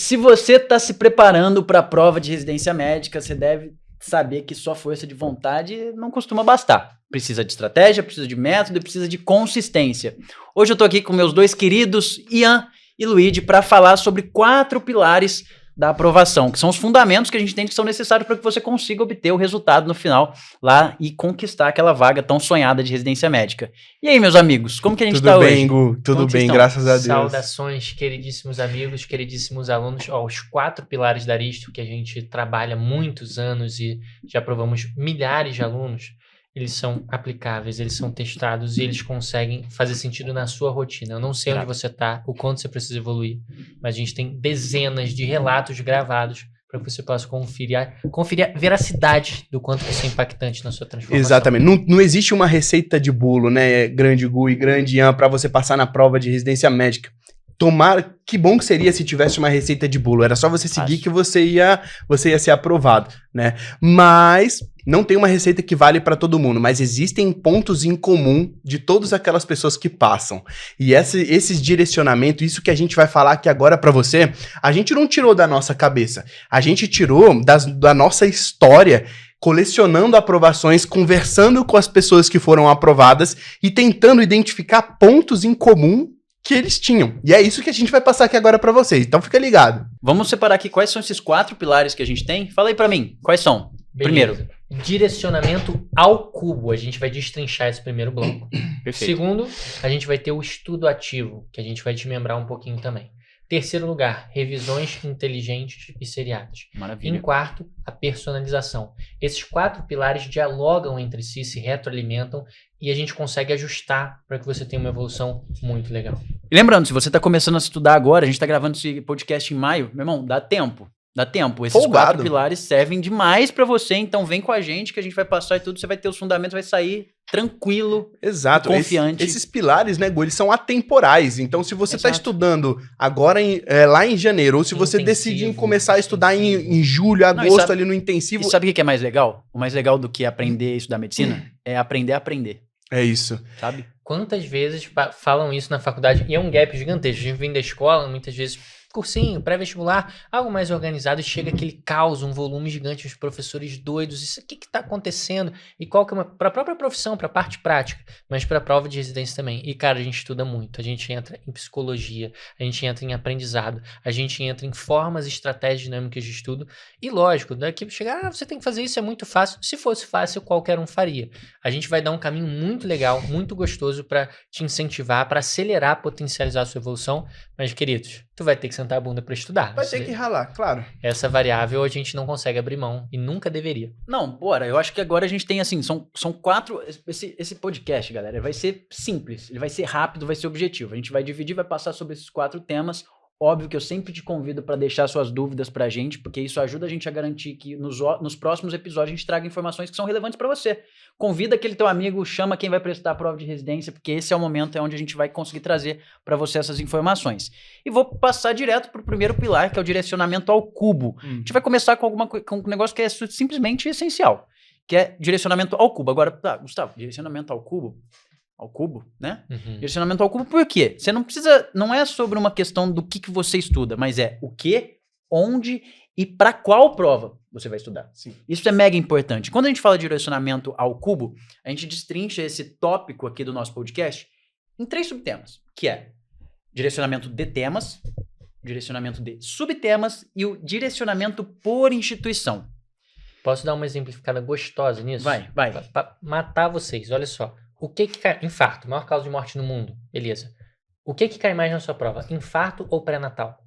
Se você está se preparando para a prova de residência médica, você deve saber que só força de vontade não costuma bastar. Precisa de estratégia, precisa de método e precisa de consistência. Hoje eu estou aqui com meus dois queridos Ian e Luigi para falar sobre 4 pilares da aprovação, que são os fundamentos que a gente tem que são necessários para que você consiga obter o resultado no final lá e conquistar aquela vaga tão sonhada de residência médica. E aí, meus amigos, como que a gente está hoje? Tudo bem, Gu? Tudo bem, graças a Deus. Saudações, queridíssimos amigos, queridíssimos alunos. Os 4 pilares da Aristo, que a gente trabalha há muitos anos e já aprovamos milhares de alunos, eles são aplicáveis, eles são testados e eles conseguem fazer sentido na sua rotina. Eu não sei onde você está, o quanto você precisa evoluir, mas a gente tem dezenas de relatos gravados para que você possa conferir a veracidade do quanto isso é impactante na sua transformação. Exatamente. Não existe uma receita de bolo, né, grande Gu e grande Ian, para você passar na prova de residência médica. Que bom que seria se tivesse uma receita de bolo. Era só você seguir que você ia ser aprovado, né? Mas não tem uma receita que vale para todo mundo, mas existem pontos em comum de todas aquelas pessoas que passam. E esses direcionamentos, isso que a gente vai falar aqui agora para você, a gente não tirou da nossa cabeça. A gente tirou da nossa história, colecionando aprovações, conversando com as pessoas que foram aprovadas e tentando identificar pontos em comum que eles tinham. E é isso que a gente vai passar aqui agora pra vocês. Então fica ligado. Vamos separar aqui quais são esses 4 pilares que a gente tem. Fala aí pra mim, quais são? Beleza. Primeiro. Direcionamento ao cubo. A gente vai destrinchar esse primeiro bloco. Perfeito. Segundo, a gente vai ter o estudo ativo, que a gente vai desmembrar um pouquinho também. Terceiro lugar, revisões inteligentes e seriadas. Maravilha. Em quarto, a personalização. Esses 4 pilares dialogam entre si, se retroalimentam e a gente consegue ajustar para que você tenha uma evolução muito legal. E lembrando, se você está começando a estudar agora, a gente está gravando esse podcast em maio, meu irmão, dá tempo. Dá tempo. Esses Folgado. 4 pilares servem demais pra você, então vem com a gente que a gente vai passar e tudo, você vai ter os fundamentos, vai sair tranquilo, exato, confiante. Esses pilares, né, Gu, eles são atemporais. Então, se você está Exato. estudando agora lá em janeiro, ou se você decidir começar a estudar em julho, agosto, ali no intensivo... E sabe o que é mais legal? O mais legal do que aprender a estudar medicina é aprender a aprender. É isso. Sabe? Quantas vezes falam isso na faculdade? E é um gap gigantesco. A gente vem da escola, muitas vezes... cursinho, pré-vestibular, algo mais organizado e chega aquele caos, um volume gigante, os professores doidos, isso aqui que tá acontecendo e qual que é para a própria profissão, para a parte prática, mas para a prova de residência também. E cara, a gente estuda muito, a gente entra em psicologia, a gente entra em aprendizado, a gente entra em formas e estratégias dinâmicas de estudo e lógico, daqui chegar, você tem que fazer isso, é muito fácil. Se fosse fácil, qualquer um faria. A gente vai dar um caminho muito legal, muito gostoso para te incentivar, para acelerar, potencializar a sua evolução, mas queridos, tu vai ter que sentar a bunda para estudar. Vai ter que ralar, claro. Essa variável a gente não consegue abrir mão e nunca deveria. Não, bora. Eu acho que agora a gente tem assim, são 4... Esse podcast, galera, vai ser simples, ele vai ser rápido, vai ser objetivo. A gente vai dividir, vai passar sobre esses 4 temas. Óbvio que eu sempre te convido para deixar suas dúvidas pra gente, porque isso ajuda a gente a garantir que nos próximos episódios a gente traga informações que são relevantes para você. Convida aquele teu amigo, chama quem vai prestar a prova de residência, porque esse é o momento onde a gente vai conseguir trazer para você essas informações. E vou passar direto pro primeiro pilar, que é o direcionamento ao cubo. A gente vai começar com um negócio que é simplesmente essencial, que é direcionamento ao cubo. Agora, Gustavo, direcionamento ao cubo? Ao cubo, né? Uhum. Direcionamento ao cubo, por quê? Você não precisa, não é sobre uma questão do que você estuda, mas é o que, onde e para qual prova você vai estudar. Sim. Isso é mega importante. Quando a gente fala de direcionamento ao cubo, a gente destrincha esse tópico aqui do nosso podcast em 3 subtemas, que é direcionamento de temas, direcionamento de subtemas e o direcionamento por instituição. Posso dar uma exemplificada gostosa nisso? Vai. Pra matar vocês, olha só. O que cai? Infarto, maior causa de morte no mundo. Beleza. O que cai mais na sua prova? Infarto ou pré-natal?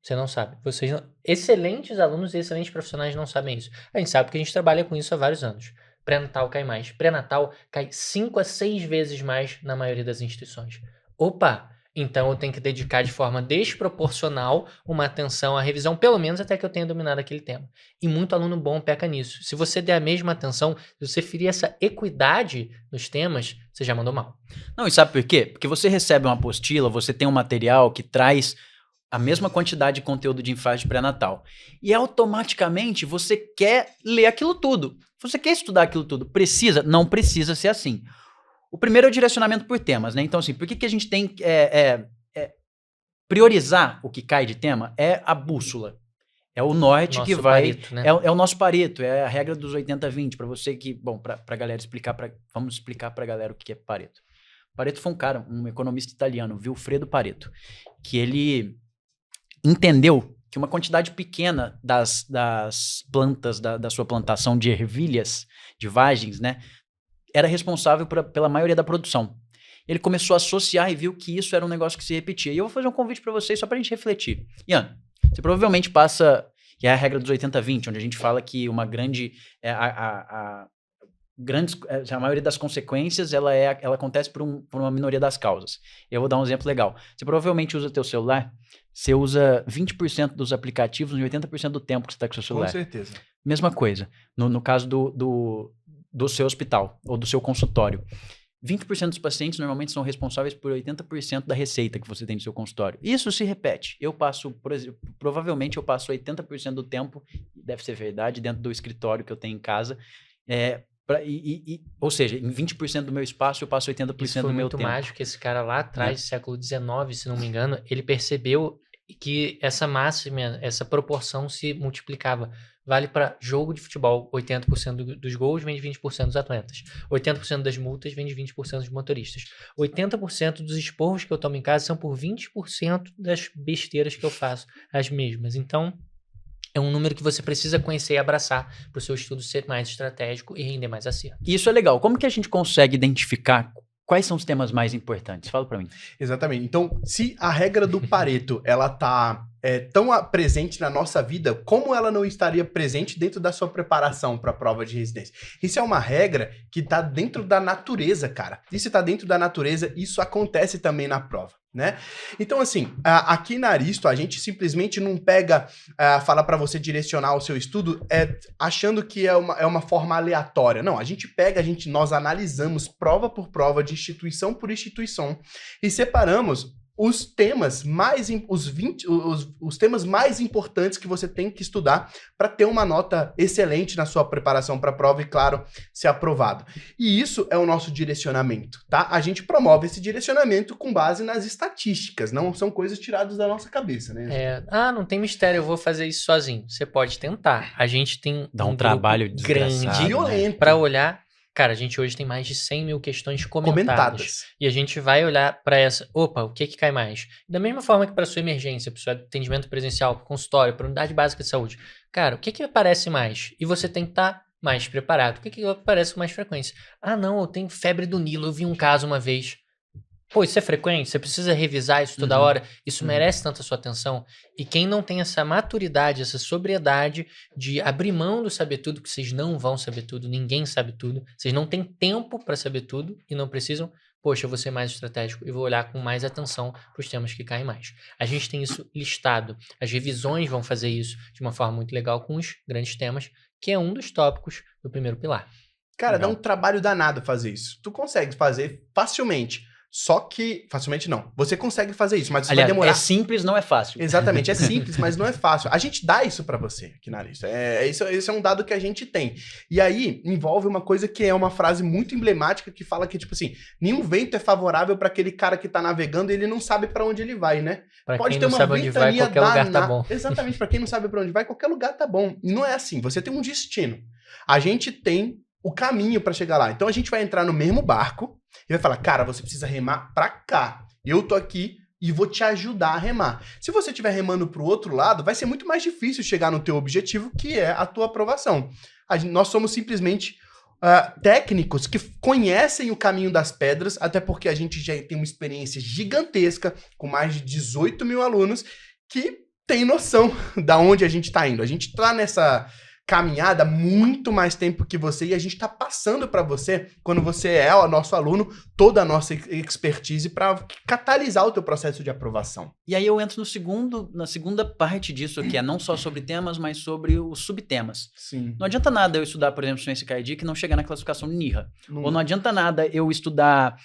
Você não sabe. Vocês não... Excelentes alunos e excelentes profissionais não sabem isso. A gente sabe porque a gente trabalha com isso há vários anos. Pré-natal cai mais. Pré-natal cai 5 a 6 vezes mais na maioria das instituições. Opa! Então eu tenho que dedicar de forma desproporcional uma atenção à revisão, pelo menos até que eu tenha dominado aquele tema. E muito aluno bom peca nisso. Se você der a mesma atenção, se você ferir essa equidade nos temas, você já mandou mal. Não, e sabe por quê? Porque você recebe uma apostila, você tem um material que traz a mesma quantidade de conteúdo de infarto pré-natal. E automaticamente você quer ler aquilo tudo. Você quer estudar aquilo tudo. Precisa? Não precisa ser assim. O primeiro é o direcionamento por temas, né? Então, assim, por que a gente tem priorizar o que cai de tema é a bússola. É o norte Nosso que vai... Pareto, né? É o nosso Pareto, é a regra dos 80-20. Para você que... Bom, pra galera explicar... Vamos explicar pra galera o que é Pareto. Pareto foi um cara, um economista italiano, Vilfredo Pareto, que ele entendeu que uma quantidade pequena das plantas da sua plantação de ervilhas, de vagens, né, era responsável pela maioria da produção. Ele começou a associar e viu que isso era um negócio que se repetia. E eu vou fazer um convite para vocês só pra gente refletir. Ian, você provavelmente passa, que é a regra dos 80-20, onde a gente fala que uma grande... a maioria das consequências ela acontece por uma minoria das causas. Eu vou dar um exemplo legal. Você provavelmente usa teu celular, você usa 20% dos aplicativos em 80% do tempo que você está com seu celular. Com certeza. Mesma coisa, no caso do seu hospital ou do seu consultório. 20% dos pacientes normalmente são responsáveis por 80% da receita que você tem no seu consultório. Isso se repete. Eu passo, por exemplo, provavelmente eu passo 80% do tempo, deve ser verdade, dentro do escritório que eu tenho em casa, ou seja, em 20% do meu espaço eu passo 80% do meu tempo. Isso foi muito mágico. Esse cara lá atrás, século XIX, se não me engano, ele percebeu que essa máxima, essa proporção se multiplicava. Vale para jogo de futebol. 80% dos gols vem de 20% dos atletas. 80% das multas vem de 20% dos motoristas. 80% dos esporros que eu tomo em casa são por 20% das besteiras que eu faço, as mesmas. Então, é um número que você precisa conhecer e abraçar para o seu estudo ser mais estratégico e render mais acerto. Isso é legal. Como que a gente consegue identificar quais são os temas mais importantes? Fala para mim. Exatamente. Então, se a regra do Pareto, ela tá tão presente na nossa vida, como ela não estaria presente dentro da sua preparação para a prova de residência? Isso é uma regra que tá dentro da natureza, cara. E se tá dentro da natureza, isso acontece também na prova, né? Então, assim, aqui na Aristo, a gente simplesmente não pega, fala para você direcionar o seu estudo achando que é uma forma aleatória. Não, a gente pega, nós analisamos prova por prova, de instituição por instituição, e separamos os temas os temas mais importantes que você tem que estudar para ter uma nota excelente na sua preparação para a prova e, claro, ser aprovado. E isso é o nosso direcionamento, tá? A gente promove esse direcionamento com base nas estatísticas, não são coisas tiradas da nossa cabeça, né? Não tem mistério, eu vou fazer isso sozinho. Você pode tentar. A gente tem um trabalho grande, violento para olhar. Cara, a gente hoje tem mais de 100 mil questões comentadas. E a gente vai olhar para essa... Opa, o que cai mais? Da mesma forma que para sua emergência, para o seu atendimento presencial, para o consultório, para a unidade básica de saúde. Cara, o que aparece mais? E você tem que estar mais preparado. O que aparece com mais frequência? Não, eu tenho febre do Nilo, eu vi um caso uma vez. Pô, isso é frequente? Você precisa revisar isso toda hora? Isso merece tanta sua atenção? E quem não tem essa maturidade, essa sobriedade de abrir mão do saber tudo, que vocês não vão saber tudo, ninguém sabe tudo, vocês não têm tempo para saber tudo e não precisam, poxa, eu vou ser mais estratégico e vou olhar com mais atenção para os temas que caem mais. A gente tem isso listado. As revisões vão fazer isso de uma forma muito legal com os grandes temas, que é um dos tópicos do primeiro pilar. Cara, legal. Dá um trabalho danado fazer isso. Tu consegue fazer facilmente. Só que, facilmente não. Você consegue fazer isso, mas você vai demorar. É simples, não é fácil. Exatamente, é simples, mas não é fácil. A gente dá isso pra você aqui na Aristo. Esse é um dado que a gente tem. E aí, envolve uma coisa que é uma frase muito emblemática que fala que, tipo assim, nenhum vento é favorável pra aquele cara que tá navegando e ele não sabe pra onde ele vai, né? Pra Pode quem ter não uma sabe onde vai, qualquer lugar tá bom. Exatamente, pra quem não sabe pra onde vai, qualquer lugar tá bom. E não é assim, você tem um destino. A gente tem o caminho pra chegar lá. Então a gente vai entrar no mesmo barco e vai falar, cara, você precisa remar pra cá. Eu tô aqui e vou te ajudar a remar. Se você estiver remando pro outro lado, vai ser muito mais difícil chegar no teu objetivo, que é a tua aprovação. Nós somos simplesmente técnicos que conhecem o caminho das pedras, até porque a gente já tem uma experiência gigantesca, com mais de 18 mil alunos, que tem noção da onde a gente tá indo. A gente tá nessa caminhada muito mais tempo que você e a gente tá passando para você, quando você é o nosso aluno, toda a nossa expertise para catalisar o teu processo de aprovação. E aí eu entro na segunda parte disso, que é não só sobre temas, mas sobre os subtemas. Sim. Não adianta nada eu estudar, por exemplo, ciência cardíaca e não chegar na classificação de NIRA. Ou não adianta nada eu estudar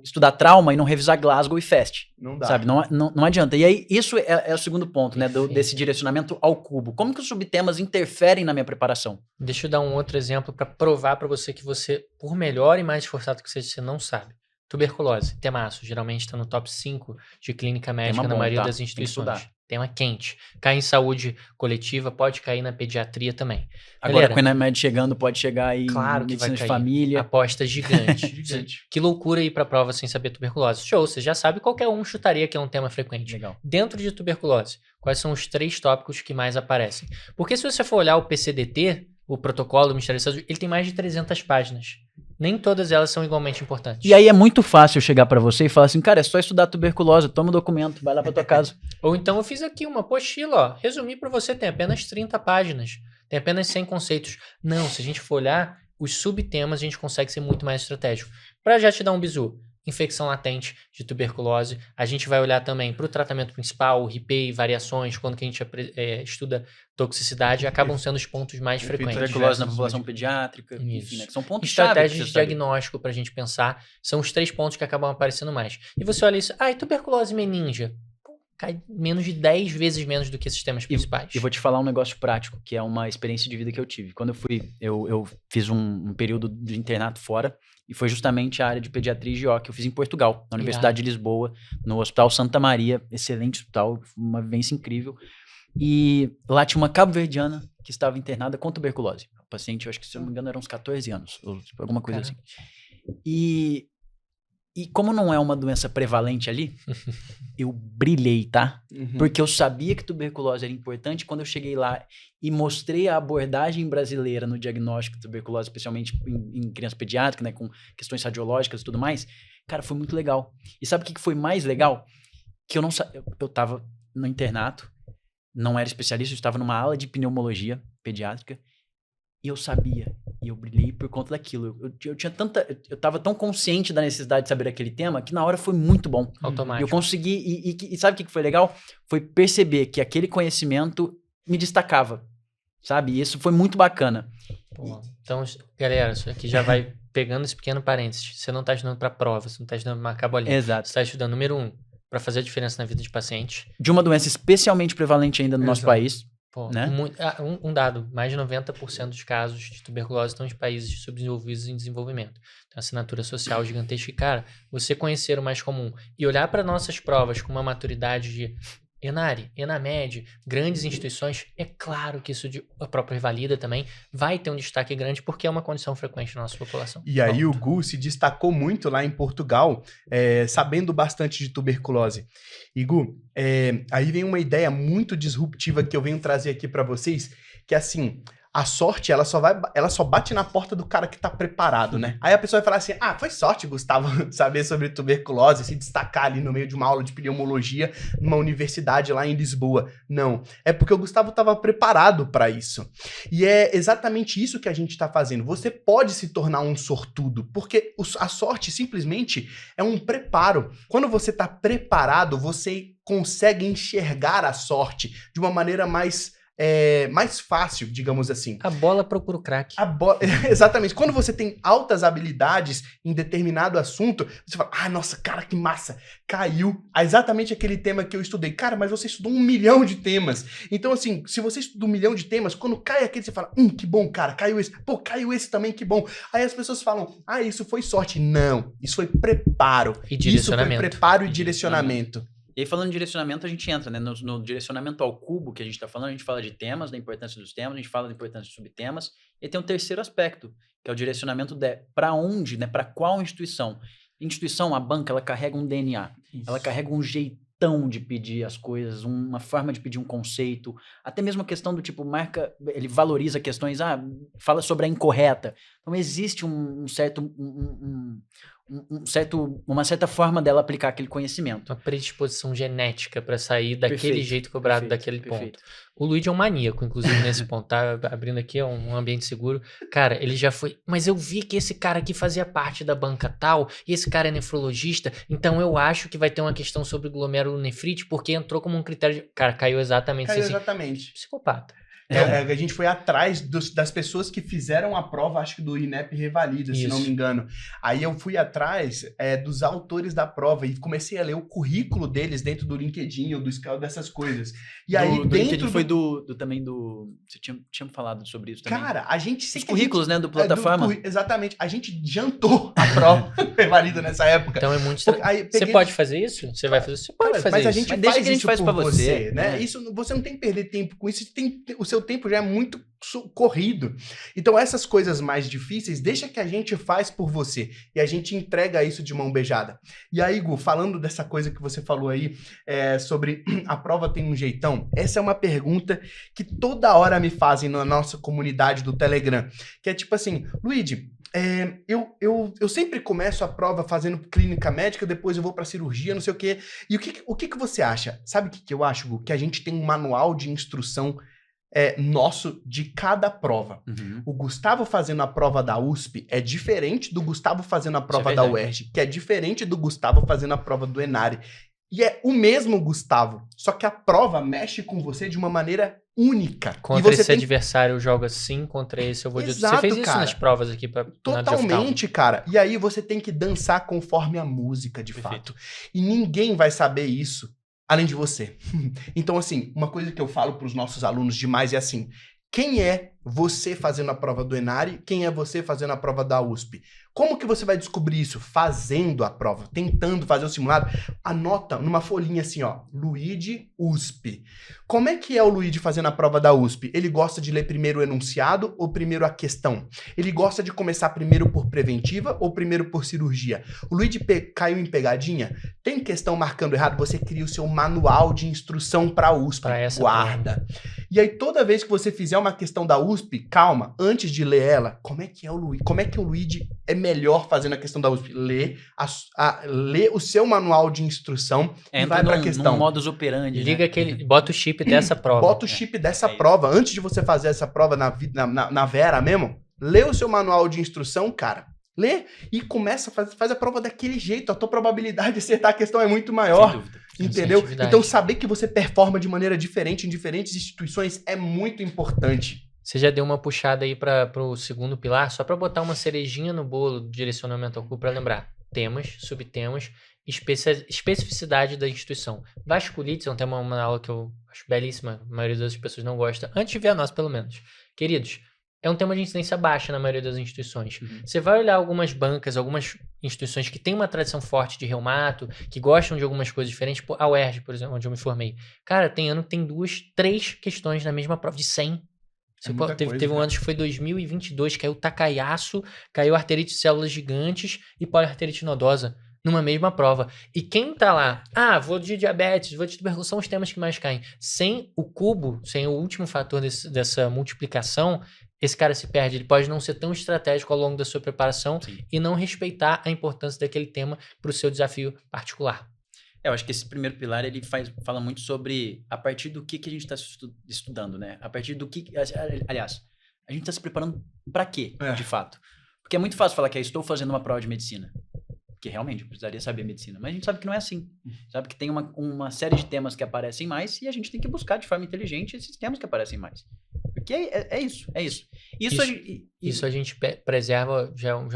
estudar trauma e não revisar Glasgow e FAST. Não dá. Sabe? Não adianta. E aí isso é o segundo ponto, né, desse direcionamento ao cubo. Como que os subtemas interferem na minha preparação? Deixa eu dar um outro exemplo para provar para você que você, por melhor e mais esforçado que seja, você não sabe. Tuberculose, temaço, geralmente está no top 5 de clínica médica Tema na bom, maioria tá? das Tem que instituições. estudar. Tema quente. Cai em saúde coletiva, pode cair na pediatria também. Agora, Galera, com o Enamed chegando, pode chegar aí claro em que vai medicina de cair. família. Aposta gigante. Gigante. Que loucura ir pra prova sem saber tuberculose. Show, você já sabe, qualquer um chutaria que é um tema frequente. Legal. Dentro de tuberculose, quais são os 3 tópicos que mais aparecem? Porque se você for olhar o PCDT, o protocolo do Ministério da Saúde, ele tem mais de 300 páginas. Nem todas elas são igualmente importantes. E aí é muito fácil eu chegar pra você e falar assim, cara, é só estudar tuberculose, toma o documento, vai lá pra tua casa. Ou então eu fiz aqui uma apostila, ó. Resumi pra você, tem apenas 30 páginas. Tem apenas 100 conceitos. Não, se a gente for olhar os subtemas, a gente consegue ser muito mais estratégico. Pra já te dar um bizu, infecção latente de tuberculose, a gente vai olhar também pro tratamento principal, o RIPEI, variações, quando que a gente estuda toxicidade, acabam sendo os pontos mais Efeito frequentes. Tuberculose na diversos, população pediátrica, Isso. enfim, né, que são pontos chave pra Estratégias você de saber. diagnóstico pra gente pensar, são os 3 pontos que acabam aparecendo mais. E você olha isso, e tuberculose meningia? Pô, cai menos de 10 vezes menos do que esses temas principais. E vou te falar um negócio prático, que é uma experiência de vida que eu tive. Quando eu fiz um período de internato fora, e foi justamente a área de pediatria e GO que eu fiz em Portugal, na Universidade de Lisboa, no Hospital Santa Maria, excelente hospital, uma vivência incrível. E lá tinha uma cabo-verdiana que estava internada com tuberculose. O paciente, eu acho que, se eu não me engano, eram uns 14 anos, ou alguma coisa assim. E como não é uma doença prevalente ali, eu brilhei, tá? Porque eu sabia que tuberculose era importante. Quando eu cheguei lá e mostrei a abordagem brasileira no diagnóstico de tuberculose, especialmente em criança pediátrica, né, com questões radiológicas e tudo mais, cara, foi muito legal. E sabe o que foi mais legal? Que eu não sabia. Eu tava no internato, não era especialista, eu estava numa aula de pneumologia pediátrica, e eu sabia, e eu brilhei por conta daquilo. Eu tinha eu tava tão consciente da necessidade de saber aquele tema, que na hora foi muito bom. Automático. Eu consegui, e sabe o que foi legal? Foi perceber que aquele conhecimento me destacava, sabe? E isso foi muito bacana. Pô, então, galera, isso aqui já vai pegando esse pequeno parênteses. Você não tá estudando pra prova, você não tá estudando pra marcar bolinha. Exato. Você tá estudando, número 1, pra fazer a diferença na vida de paciente. De uma doença especialmente prevalente ainda no nosso Exato. país. Pô, Né? um dado, mais de 90% dos casos de tuberculose estão em países subdesenvolvidos em desenvolvimento. Então, assinatura social gigantesca. E, cara, você conhecer o mais comum e olhar para nossas provas com uma maturidade de Enari, Enamed, grandes instituições, é claro que isso a própria Revalida também vai ter um destaque grande porque é uma condição frequente na nossa população. E aí o Gu se destacou muito lá em Portugal, sabendo bastante de tuberculose. E Gu, aí vem uma ideia muito disruptiva que eu venho trazer aqui para vocês, que é assim, a sorte, ela só bate na porta do cara que tá preparado, né? Aí a pessoa vai falar assim, foi sorte, Gustavo, saber sobre tuberculose, se destacar ali no meio de uma aula de pneumologia numa universidade lá em Lisboa. Não, é porque o Gustavo estava preparado para isso. E é exatamente isso que a gente tá fazendo. Você pode se tornar um sortudo, porque a sorte simplesmente é um preparo. Quando você tá preparado, você consegue enxergar a sorte de uma maneira mais fácil, digamos assim. A bola procura o craque. Exatamente. Quando você tem altas habilidades em determinado assunto, você fala, nossa, cara, que massa, caiu exatamente aquele tema que eu estudei. Cara, mas você estudou 1 milhão de temas. Então, assim, se você estudou 1 milhão de temas, quando cai aquele, você fala, que bom, cara, caiu esse. Pô, caiu esse também, que bom. Aí as pessoas falam, isso foi sorte. Não, isso foi preparo. E direcionamento. Isso foi preparo e direcionamento. E aí, falando em direcionamento, a gente entra, né? No direcionamento ao cubo que a gente tá falando, a gente fala de temas, da importância dos temas, a gente fala da importância de subtemas, e tem um terceiro aspecto, que é o direcionamento para onde, né? Para qual instituição. Instituição, a banca, ela carrega um DNA, ela carrega um jeitão de pedir as coisas, uma forma de pedir um conceito, até mesmo a questão do tipo, marca, ele valoriza questões, fala sobre a incorreta. Então, existe uma certa forma dela aplicar aquele conhecimento. Uma predisposição genética para sair daquele jeito cobrado daquele ponto. O Luigi é um maníaco, inclusive, nesse ponto, tá? Abrindo aqui um ambiente seguro. Cara, ele já foi... Mas eu vi que esse cara aqui fazia parte da banca tal, e esse cara é nefrologista, então eu acho que vai ter uma questão sobre glomerulonefrite, porque entrou como um critério de... Cara, caiu exatamente assim. Exatamente. Psicopata. A gente foi atrás das pessoas que fizeram a prova, acho que do INEP Revalida, se não me engano. Aí eu fui atrás dos autores da prova e comecei a ler o currículo deles dentro do LinkedIn ou do Scout, dessas coisas. E aí do dentro LinkedIn foi também do... Você tinha falado sobre isso também. Cara, a gente... Os currículos, né, do plataforma. Exatamente. A gente jantou a prova Revalida nessa época. Então é muito... Aí, Você pode fazer isso? Você vai fazer isso? Você pode fazer mas isso. A gente mas deixa que a gente faz pra você, né? Isso, você não tem que perder tempo com isso. O seu tempo já é muito corrido. Então essas coisas mais difíceis, deixa que a gente faz por você. E a gente entrega isso de mão beijada. E aí, Gu, falando dessa coisa que você falou aí, sobre a prova tem um jeitão, essa é uma pergunta que toda hora me fazem na nossa comunidade do Telegram. Que é tipo assim, Luigi, eu sempre começo a prova fazendo clínica médica, depois eu vou pra cirurgia, não sei o quê. E o que você acha? Sabe o que eu acho, Gu? Que a gente tem um manual de instrução nosso de cada prova. Uhum. O Gustavo fazendo a prova da USP é diferente do Gustavo fazendo a prova da UERJ, que é diferente do Gustavo fazendo a prova do Enare. E é o mesmo Gustavo, só que a prova mexe com você de uma maneira única. Contra esse adversário eu jogo assim, contra esse eu vou... Exato, você fez isso cara. nas provas aqui pra... Totalmente, cara. E aí você tem que dançar conforme a música, de fato. E ninguém vai saber isso além de você. Então, assim, uma coisa que eu falo para os nossos alunos demais é assim, quem é você fazendo a prova do Enare, quem é você fazendo a prova da USP? Como que você vai descobrir isso? Fazendo a prova, tentando fazer o simulado. Anota numa folhinha assim, ó, Luigi USP. Como é que é o Luigi fazendo a prova da USP? Ele gosta de ler primeiro o enunciado ou primeiro a questão? Ele gosta de começar primeiro por preventiva ou primeiro por cirurgia? O Luigi caiu em pegadinha? Tem questão marcando errado? Você cria o seu manual de instrução para a USP. Pra essa guarda. E aí toda vez que você fizer uma questão da USP, calma, antes de ler ela, como é que o Luigi é melhor fazendo a questão da USP? Lê o seu manual de instrução e vai pra questão. Num modus operandi, liga aquele, bota o chip dessa prova. Bota o chip dessa prova. Antes de você fazer essa prova na Vera mesmo, lê o seu manual de instrução, cara. Lê e começa, faz a prova daquele jeito. A tua probabilidade de acertar a questão é muito maior. Sem dúvida. Entendeu? Então saber que você performa de maneira diferente em diferentes instituições é muito importante. Você já deu uma puxada aí para o segundo pilar, só para botar uma cerejinha no bolo do direcionamento ao curso, para lembrar temas, subtemas, especificidade da instituição. Vasculites é um tema, uma aula que eu acho belíssima, a maioria das pessoas não gosta, antes de ver a nossa pelo menos. Queridos, é um tema de incidência baixa na maioria das instituições. Uhum. Você vai olhar algumas bancas, algumas instituições que têm uma tradição forte de reumato, que gostam de algumas coisas diferentes, a UERJ, por exemplo, onde eu me formei. Cara, tem ano que tem 2, 3 questões na mesma prova, de 100. Teve um ano que foi 2022, caiu Takayasu, caiu arterite de células gigantes e poliarterite nodosa numa mesma prova. E quem tá lá, vou de diabetes, vou de tuberculose, são os temas que mais caem. Sem o cubo, sem o último fator dessa multiplicação, esse cara se perde. Ele pode não ser tão estratégico ao longo da sua preparação. Sim. E não respeitar a importância daquele tema para o seu desafio particular. Eu acho que esse primeiro pilar, ele fala muito sobre a partir do que a gente está estudando, né? A partir do que... Aliás, a gente está se preparando para quê, de fato? Porque é muito fácil falar que estou fazendo uma prova de medicina. Porque realmente eu precisaria saber medicina. Mas a gente sabe que não é assim. Sabe que tem uma série de temas que aparecem mais e a gente tem que buscar de forma inteligente esses temas que aparecem mais. Porque é isso. Isso a gente preserva, já é um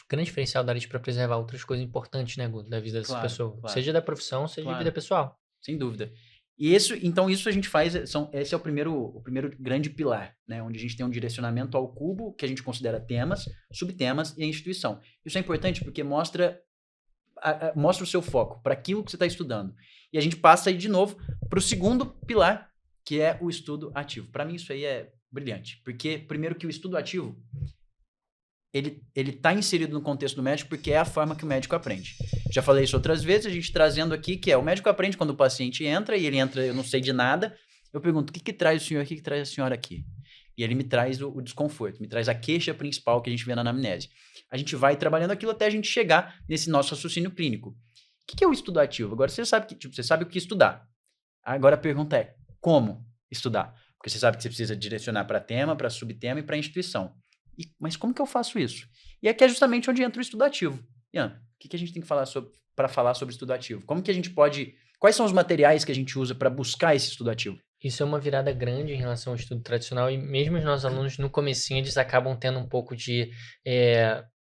grande diferencial da área para preservar outras coisas importantes, né, Guto, da vida dessa pessoa. Claro. Seja da profissão, seja de vida pessoal. Sem dúvida. E então isso a gente faz, esse é o primeiro grande pilar, né, onde a gente tem um direcionamento ao cubo, que a gente considera temas, subtemas e a instituição. Isso é importante porque mostra o seu foco para aquilo que você está estudando. E a gente passa aí de novo para o segundo pilar, que é o estudo ativo. Para mim isso aí é brilhante, porque primeiro que o estudo ativo, ele está inserido no contexto do médico porque é a forma que o médico aprende. Já falei isso outras vezes, a gente trazendo aqui que o médico aprende quando o paciente entra, e ele entra, eu não sei de nada, eu pergunto, o que traz o senhor aqui, o que traz a senhora aqui? E ele me traz o desconforto, me traz a queixa principal que a gente vê na anamnese. A gente vai trabalhando aquilo até a gente chegar nesse nosso raciocínio clínico. O que é o estudo ativo? Agora você sabe você sabe o que estudar. Agora a pergunta é, como estudar? Porque você sabe que você precisa direcionar para tema, para subtema e para instituição. Mas como que eu faço isso? E aqui é justamente onde entra o estudo ativo. Ian, o que a gente tem que falar para falar sobre estudo ativo? Como que a gente pode... Quais são os materiais que a gente usa para buscar esse estudo ativo? Isso é uma virada grande em relação ao estudo tradicional e mesmo os nossos alunos no comecinho eles acabam tendo um pouco de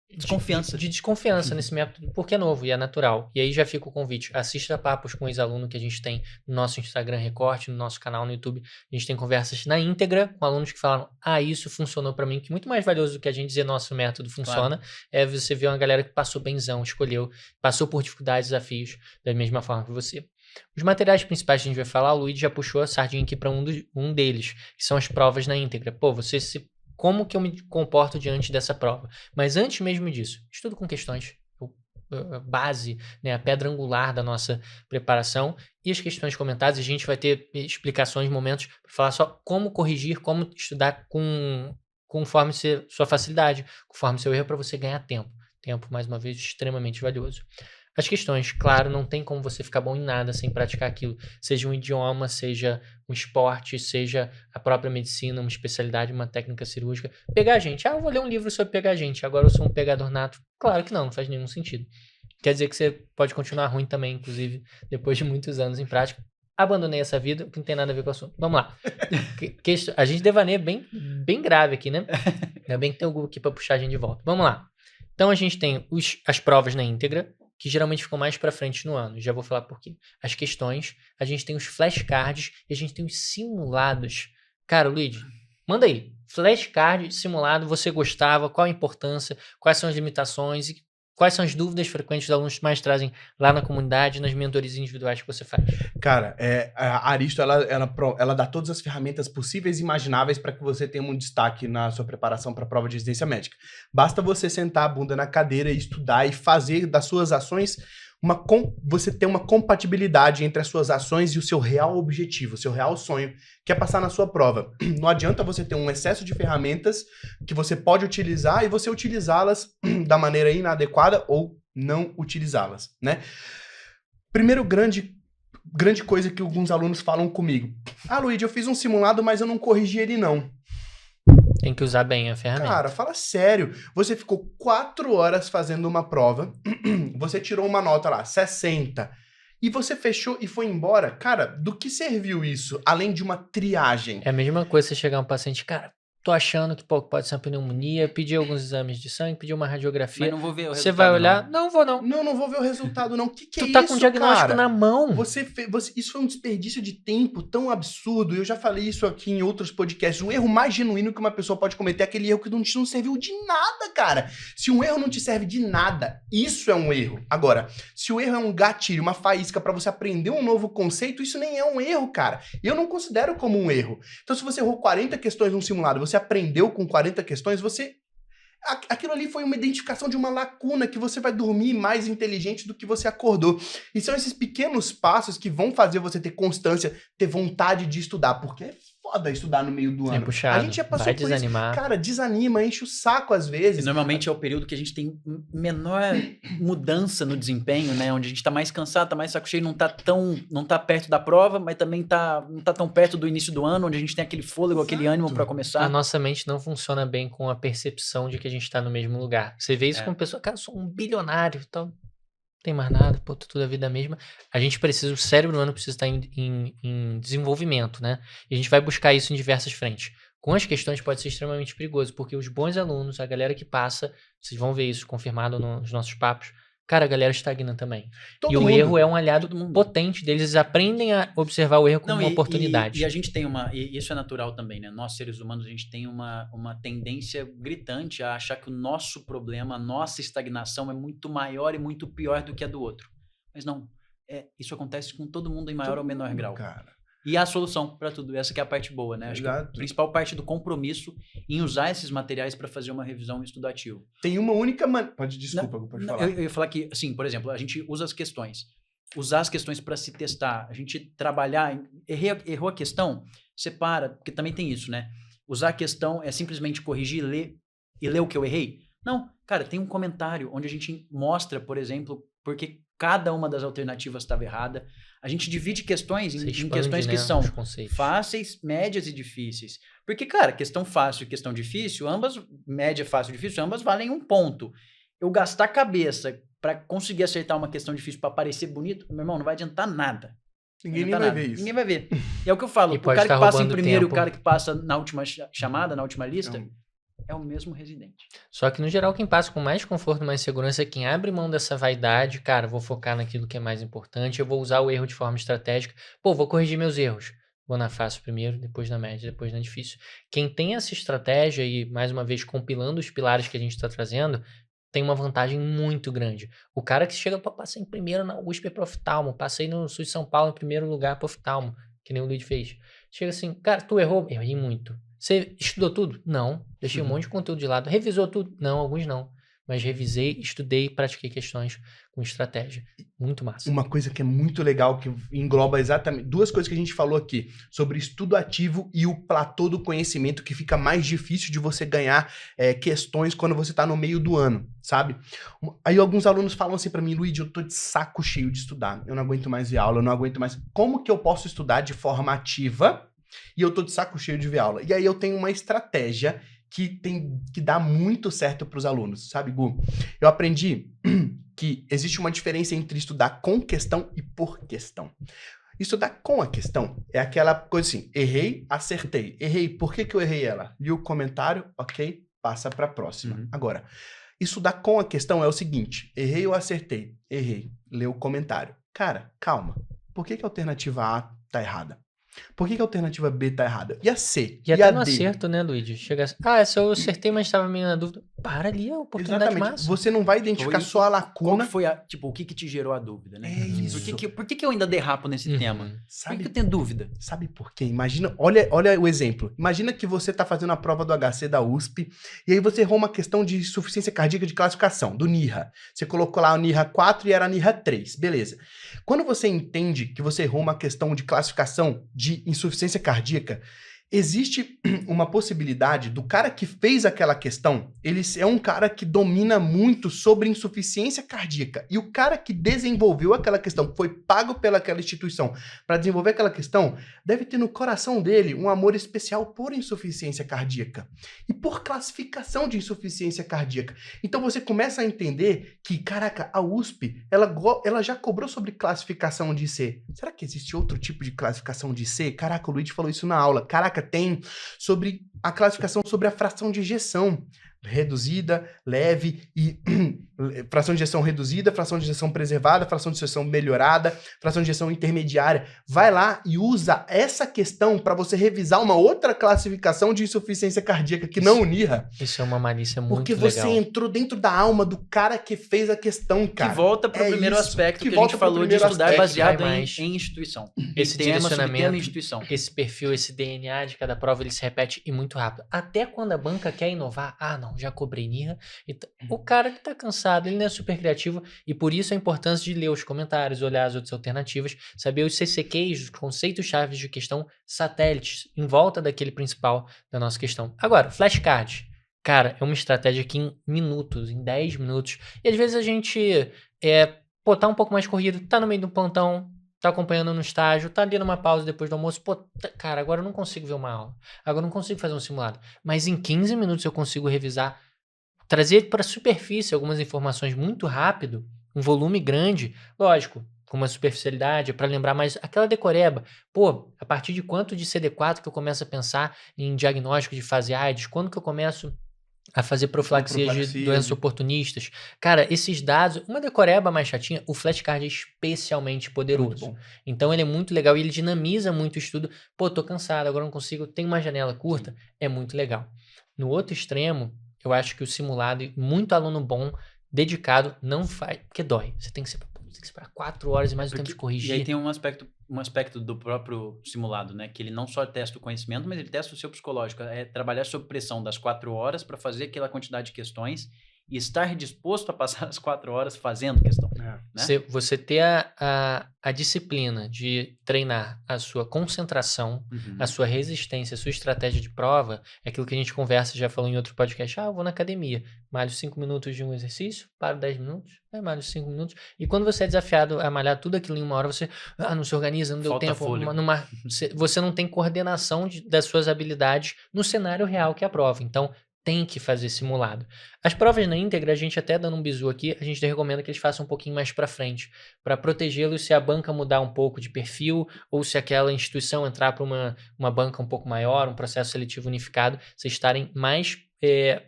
Desconfiança. de desconfiança nesse método, porque é novo e é natural. E aí já fica o convite, assista papos com ex-aluno que a gente tem no nosso Instagram Recorte, no nosso canal no YouTube. A gente tem conversas na íntegra com alunos que falam, isso funcionou pra mim, que muito mais valioso do que a gente dizer nosso método funciona, é você ver uma galera que passou benzão, escolheu, passou por dificuldades, desafios, da mesma forma que você. Os materiais principais que a gente vai falar, o Luiz já puxou a sardinha aqui para um deles, que são as provas na íntegra. Como que eu me comporto diante dessa prova? Mas antes mesmo disso, estudo com questões, base, né, a pedra angular da nossa preparação e as questões comentadas. A gente vai ter explicações, momentos para falar só como corrigir, como estudar conforme sua facilidade, conforme seu erro, para você ganhar tempo. Tempo, mais uma vez, extremamente valioso. As questões, claro, não tem como você ficar bom em nada sem praticar aquilo. Seja um idioma, seja um esporte, seja a própria medicina, uma especialidade, uma técnica cirúrgica. Pegar gente. Eu vou ler um livro sobre pegar gente. Agora eu sou um pegador nato. Claro que não faz nenhum sentido. Quer dizer que você pode continuar ruim também, inclusive, depois de muitos anos em prática. Abandonei essa vida, que não tem nada a ver com o assunto. Vamos lá. A gente devaneia bem grave aqui, né? Ainda bem que tem o Google aqui para puxar a gente de volta. Vamos lá. Então a gente tem as provas na íntegra, que geralmente ficam mais para frente no ano. Já vou falar por quê. As questões, a gente tem os flashcards e a gente tem os simulados. Cara, Luiz, manda aí. Flashcard, simulado, você gostava? Qual a importância? Quais são as limitações? E quais são as dúvidas frequentes que os alunos mais trazem lá na comunidade, nas mentorias individuais que você faz? Cara, a Aristo, ela dá todas as ferramentas possíveis e imagináveis para que você tenha um destaque na sua preparação para a prova de residência médica. Basta você sentar a bunda na cadeira e estudar e fazer das suas ações você ter uma compatibilidade entre as suas ações e o seu real objetivo, o seu real sonho, que é passar na sua prova. Não adianta você ter um excesso de ferramentas que você pode utilizar e você utilizá-las da maneira inadequada ou não utilizá-las, né? Primeiro grande coisa que alguns alunos falam comigo. Luiz, eu fiz um simulado, mas eu não corrigi ele não. Tem que usar bem a ferramenta. Cara, fala sério. Você ficou 4 horas fazendo uma prova, você tirou uma nota lá, 60, e você fechou e foi embora. Cara, do que serviu isso, além de uma triagem? É a mesma coisa você chegar um paciente, cara, tô achando que pode ser uma pneumonia, pedir alguns exames de sangue, pedir uma radiografia. Mas não vou ver o resultado. Você vai olhar, não vou não. Não vou ver o resultado não. Que é isso, Tu tá com o diagnóstico cara? na mão. Isso foi um desperdício de tempo tão absurdo. Eu já falei isso aqui em outros podcasts. O erro mais genuíno que uma pessoa pode cometer é aquele erro que não serviu de nada, cara. Se um erro não te serve de nada, isso é um erro. Agora, se o erro é um gatilho, uma faísca pra você aprender um novo conceito, isso nem é um erro, cara. Eu não considero como um erro. Então, se você errou 40 questões num simulado, você aprendeu com 40 questões, aquilo ali foi uma identificação de uma lacuna que você vai dormir mais inteligente do que você acordou. E são esses pequenos passos que vão fazer você ter constância, ter vontade de estudar, porque é foda estudar no meio do ano. É puxado. A gente já passou vai por desanimar. isso. Cara, desanima, enche o saco às vezes. E normalmente é o período que a gente tem menor mudança no desempenho, né? Onde a gente tá mais cansado, tá mais saco cheio, não tá perto da prova, mas também não tá tão perto do início do ano, onde a gente tem aquele fôlego, aquele ânimo para começar. A nossa mente não funciona bem com a percepção de que a gente tá no mesmo lugar. Você vê isso com pessoa, cara, eu sou um bilionário, então não tem mais nada, tudo a vida mesma. A gente precisa, o cérebro humano precisa estar em desenvolvimento, né? E a gente vai buscar isso em diversas frentes. Com as questões pode ser extremamente perigoso, porque os bons alunos, a galera que passa, vocês vão ver isso confirmado nos nossos papos, cara, a galera estagna também. O erro é um aliado potente deles, eles aprendem a observar o erro como uma oportunidade. E a gente tem e isso é natural também, né? Nós, seres humanos, a gente tem uma tendência gritante a achar que o nosso problema, a nossa estagnação é muito maior e muito pior do que a do outro. Mas não, isso acontece com todo mundo em maior ou menor grau. Cara. E há a solução para tudo, essa que é a parte boa, né? Acho que a principal parte do compromisso em usar esses materiais para fazer uma revisão estudativa. Tem uma única pode falar. Eu ia falar que, assim, por exemplo, a gente usa as questões. Usar as questões para se testar. A gente trabalhar, errou a questão, separa, porque também tem isso, né? Usar a questão é simplesmente corrigir, ler o que eu errei? Não, cara, tem um comentário onde a gente mostra, por exemplo, porque cada uma das alternativas estava errada. A gente divide questões em questões que são fáceis, médias e difíceis. Porque, cara, questão fácil e questão difícil, média, fácil e difícil, ambas valem 1 ponto. Eu gastar cabeça para conseguir acertar uma questão difícil para parecer bonito, meu irmão, não vai adiantar nada. Ninguém nem vai ver isso. Ninguém vai ver. E é o que eu falo, E o pode cara que estar passa em roubando primeiro e o tempo. cara que passa na última chamada, na última lista, Então, é o mesmo residente. Só que, no geral, quem passa com mais conforto, mais segurança é quem abre mão dessa vaidade. Cara, vou focar naquilo que é mais importante, eu vou usar o erro de forma estratégica. Pô, vou corrigir meus erros. Vou na fácil primeiro, depois na média, depois na difícil. Quem tem essa estratégia e, mais uma vez, compilando os pilares que a gente está trazendo, tem uma vantagem muito grande. O cara que chega para passar em primeiro na USP para oftalmo, passei no Sul de São Paulo em primeiro lugar para oftalmo, que nem o Luiz fez. Chega assim, cara, tu errou? Errei muito. Você estudou tudo? Não. Deixei um monte de conteúdo de lado. Revisou tudo? Não, alguns não. Mas revisei, estudei e pratiquei questões com estratégia. Muito massa. uma coisa que é muito legal, que engloba exatamente duas coisas que a gente falou aqui, sobre estudo ativo e o platô do conhecimento, que fica mais difícil de você ganhar questões quando você tá no meio do ano, sabe? Aí alguns alunos falam assim pra mim, Luiz, eu tô de saco cheio de estudar, eu não aguento mais ver aula, eu não aguento mais... Como que eu posso estudar de forma ativa e eu tô de saco cheio de ver aula? E aí eu tenho uma estratégia que dá muito certo para os alunos, sabe, Gu? Eu aprendi que existe uma diferença entre estudar com questão e por questão. Estudar com a questão é aquela coisa assim, errei, acertei. Errei, por que eu errei ela? Li o comentário, ok, passa para a próxima. Uhum. Agora, estudar com a questão é o seguinte, errei ou acertei? Errei, lê o comentário. Cara, calma, por que a alternativa A tá errada? Por que a alternativa B tá errada? E a C? E até a no D? acerto, né, Luigi? Chega assim, essa eu acertei, mas estava meio na dúvida. Para ali, a oportunidade Exatamente. massa. Você não vai identificar Foi- só a Qual lacuna. que foi o que te gerou a dúvida, né? É isso. Por que eu ainda derrapo nesse Uhum. tema? Por que Sabe, eu tenho dúvida? sabe por quê? Imagina, olha o exemplo. Imagina que você tá fazendo a prova do HC da USP e aí você errou uma questão de insuficiência cardíaca de classificação, do NIRA. Você colocou lá o NIRA 4 e era NIRA 3, beleza. Quando você entende que você errou uma questão de classificação de insuficiência cardíaca, existe uma possibilidade do cara que fez aquela questão, ele é um cara que domina muito sobre insuficiência cardíaca. E o cara que desenvolveu aquela questão, foi pago pelaquela instituição para desenvolver aquela questão, deve ter no coração dele um amor especial por insuficiência cardíaca e por classificação de insuficiência cardíaca. Então você começa a entender que, caraca, a USP, ela já cobrou sobre classificação de C. Será que existe outro tipo de classificação de C? Caraca, o Luiz falou isso na aula. Caraca, tem sobre a classificação sobre a fração de ejeção. Reduzida, leve e fração de ejeção reduzida, fração de ejeção preservada, fração de ejeção melhorada, fração de ejeção intermediária. Vai lá e usa essa questão para você revisar uma outra classificação de insuficiência cardíaca que não o NIRA. Isso é uma malícia muito Porque legal. você entrou dentro da alma do cara que fez a questão, cara. Que volta para o primeiro isso, aspecto que a volta gente pro falou de primeiro estudar aspecto, baseado vai mais. em instituição. Esse Em tema, direcionamento, subtema e instituição. esse perfil, esse DNA de cada prova, ele se repete e muito rápido. Até quando a banca quer inovar, não, já cobrei NIRA. O cara que tá cansado, ele não é super criativo e por isso a importância de ler os comentários, olhar as outras alternativas, saber os CCQs, os conceitos-chave de questão satélites em volta daquele principal da nossa questão. Agora, flashcard. Cara, é uma estratégia que em minutos, em 10 minutos, e às vezes a gente tá um pouco mais corrido, tá no meio do plantão, tá acompanhando no estágio, tá ali numa pausa depois do almoço, cara, agora eu não consigo ver uma aula, agora eu não consigo fazer um simulado, mas em 15 minutos eu consigo revisar, trazer para a superfície algumas informações muito rápido, um volume grande, lógico, com uma superficialidade, para lembrar mais aquela decoreba. Pô, a partir de quanto de CD4 que eu começo a pensar em diagnóstico de fase AIDS? Quando que eu começo a fazer profilaxias de doenças oportunistas? Cara, esses dados, uma decoreba mais chatinha, o flashcard é especialmente poderoso. Então ele é muito legal e ele dinamiza muito o estudo. Pô, tô cansado, agora não consigo, tem uma janela curta, é muito legal. No outro extremo, eu acho que o simulado, muito aluno bom, dedicado, não faz, porque dói. Você tem que esperar 4 horas e mais o tempo de corrigir. E aí tem um aspecto do próprio simulado, né? Que ele não só testa o conhecimento, mas ele testa o seu psicológico. É trabalhar sob pressão das 4 horas para fazer aquela quantidade de questões e estar disposto a passar as 4 horas fazendo questão. Né? Você ter a disciplina de treinar a sua concentração, a sua resistência, a sua estratégia de prova, é aquilo que a gente conversa, já falou em outro podcast, eu vou na academia, malho 5 minutos de um exercício, paro 10 minutos, malho 5 minutos, e quando você é desafiado a malhar tudo aquilo em uma hora, você não se organiza, não deu Falta tempo, fôlego. você não tem coordenação das suas habilidades no cenário real que é a prova. Então, tem que fazer simulado. As provas na íntegra, a gente até dando um bizu aqui, a gente recomenda que eles façam um pouquinho mais para frente, para protegê-los se a banca mudar um pouco de perfil ou se aquela instituição entrar para uma banca um pouco maior, um processo seletivo unificado, vocês estarem mais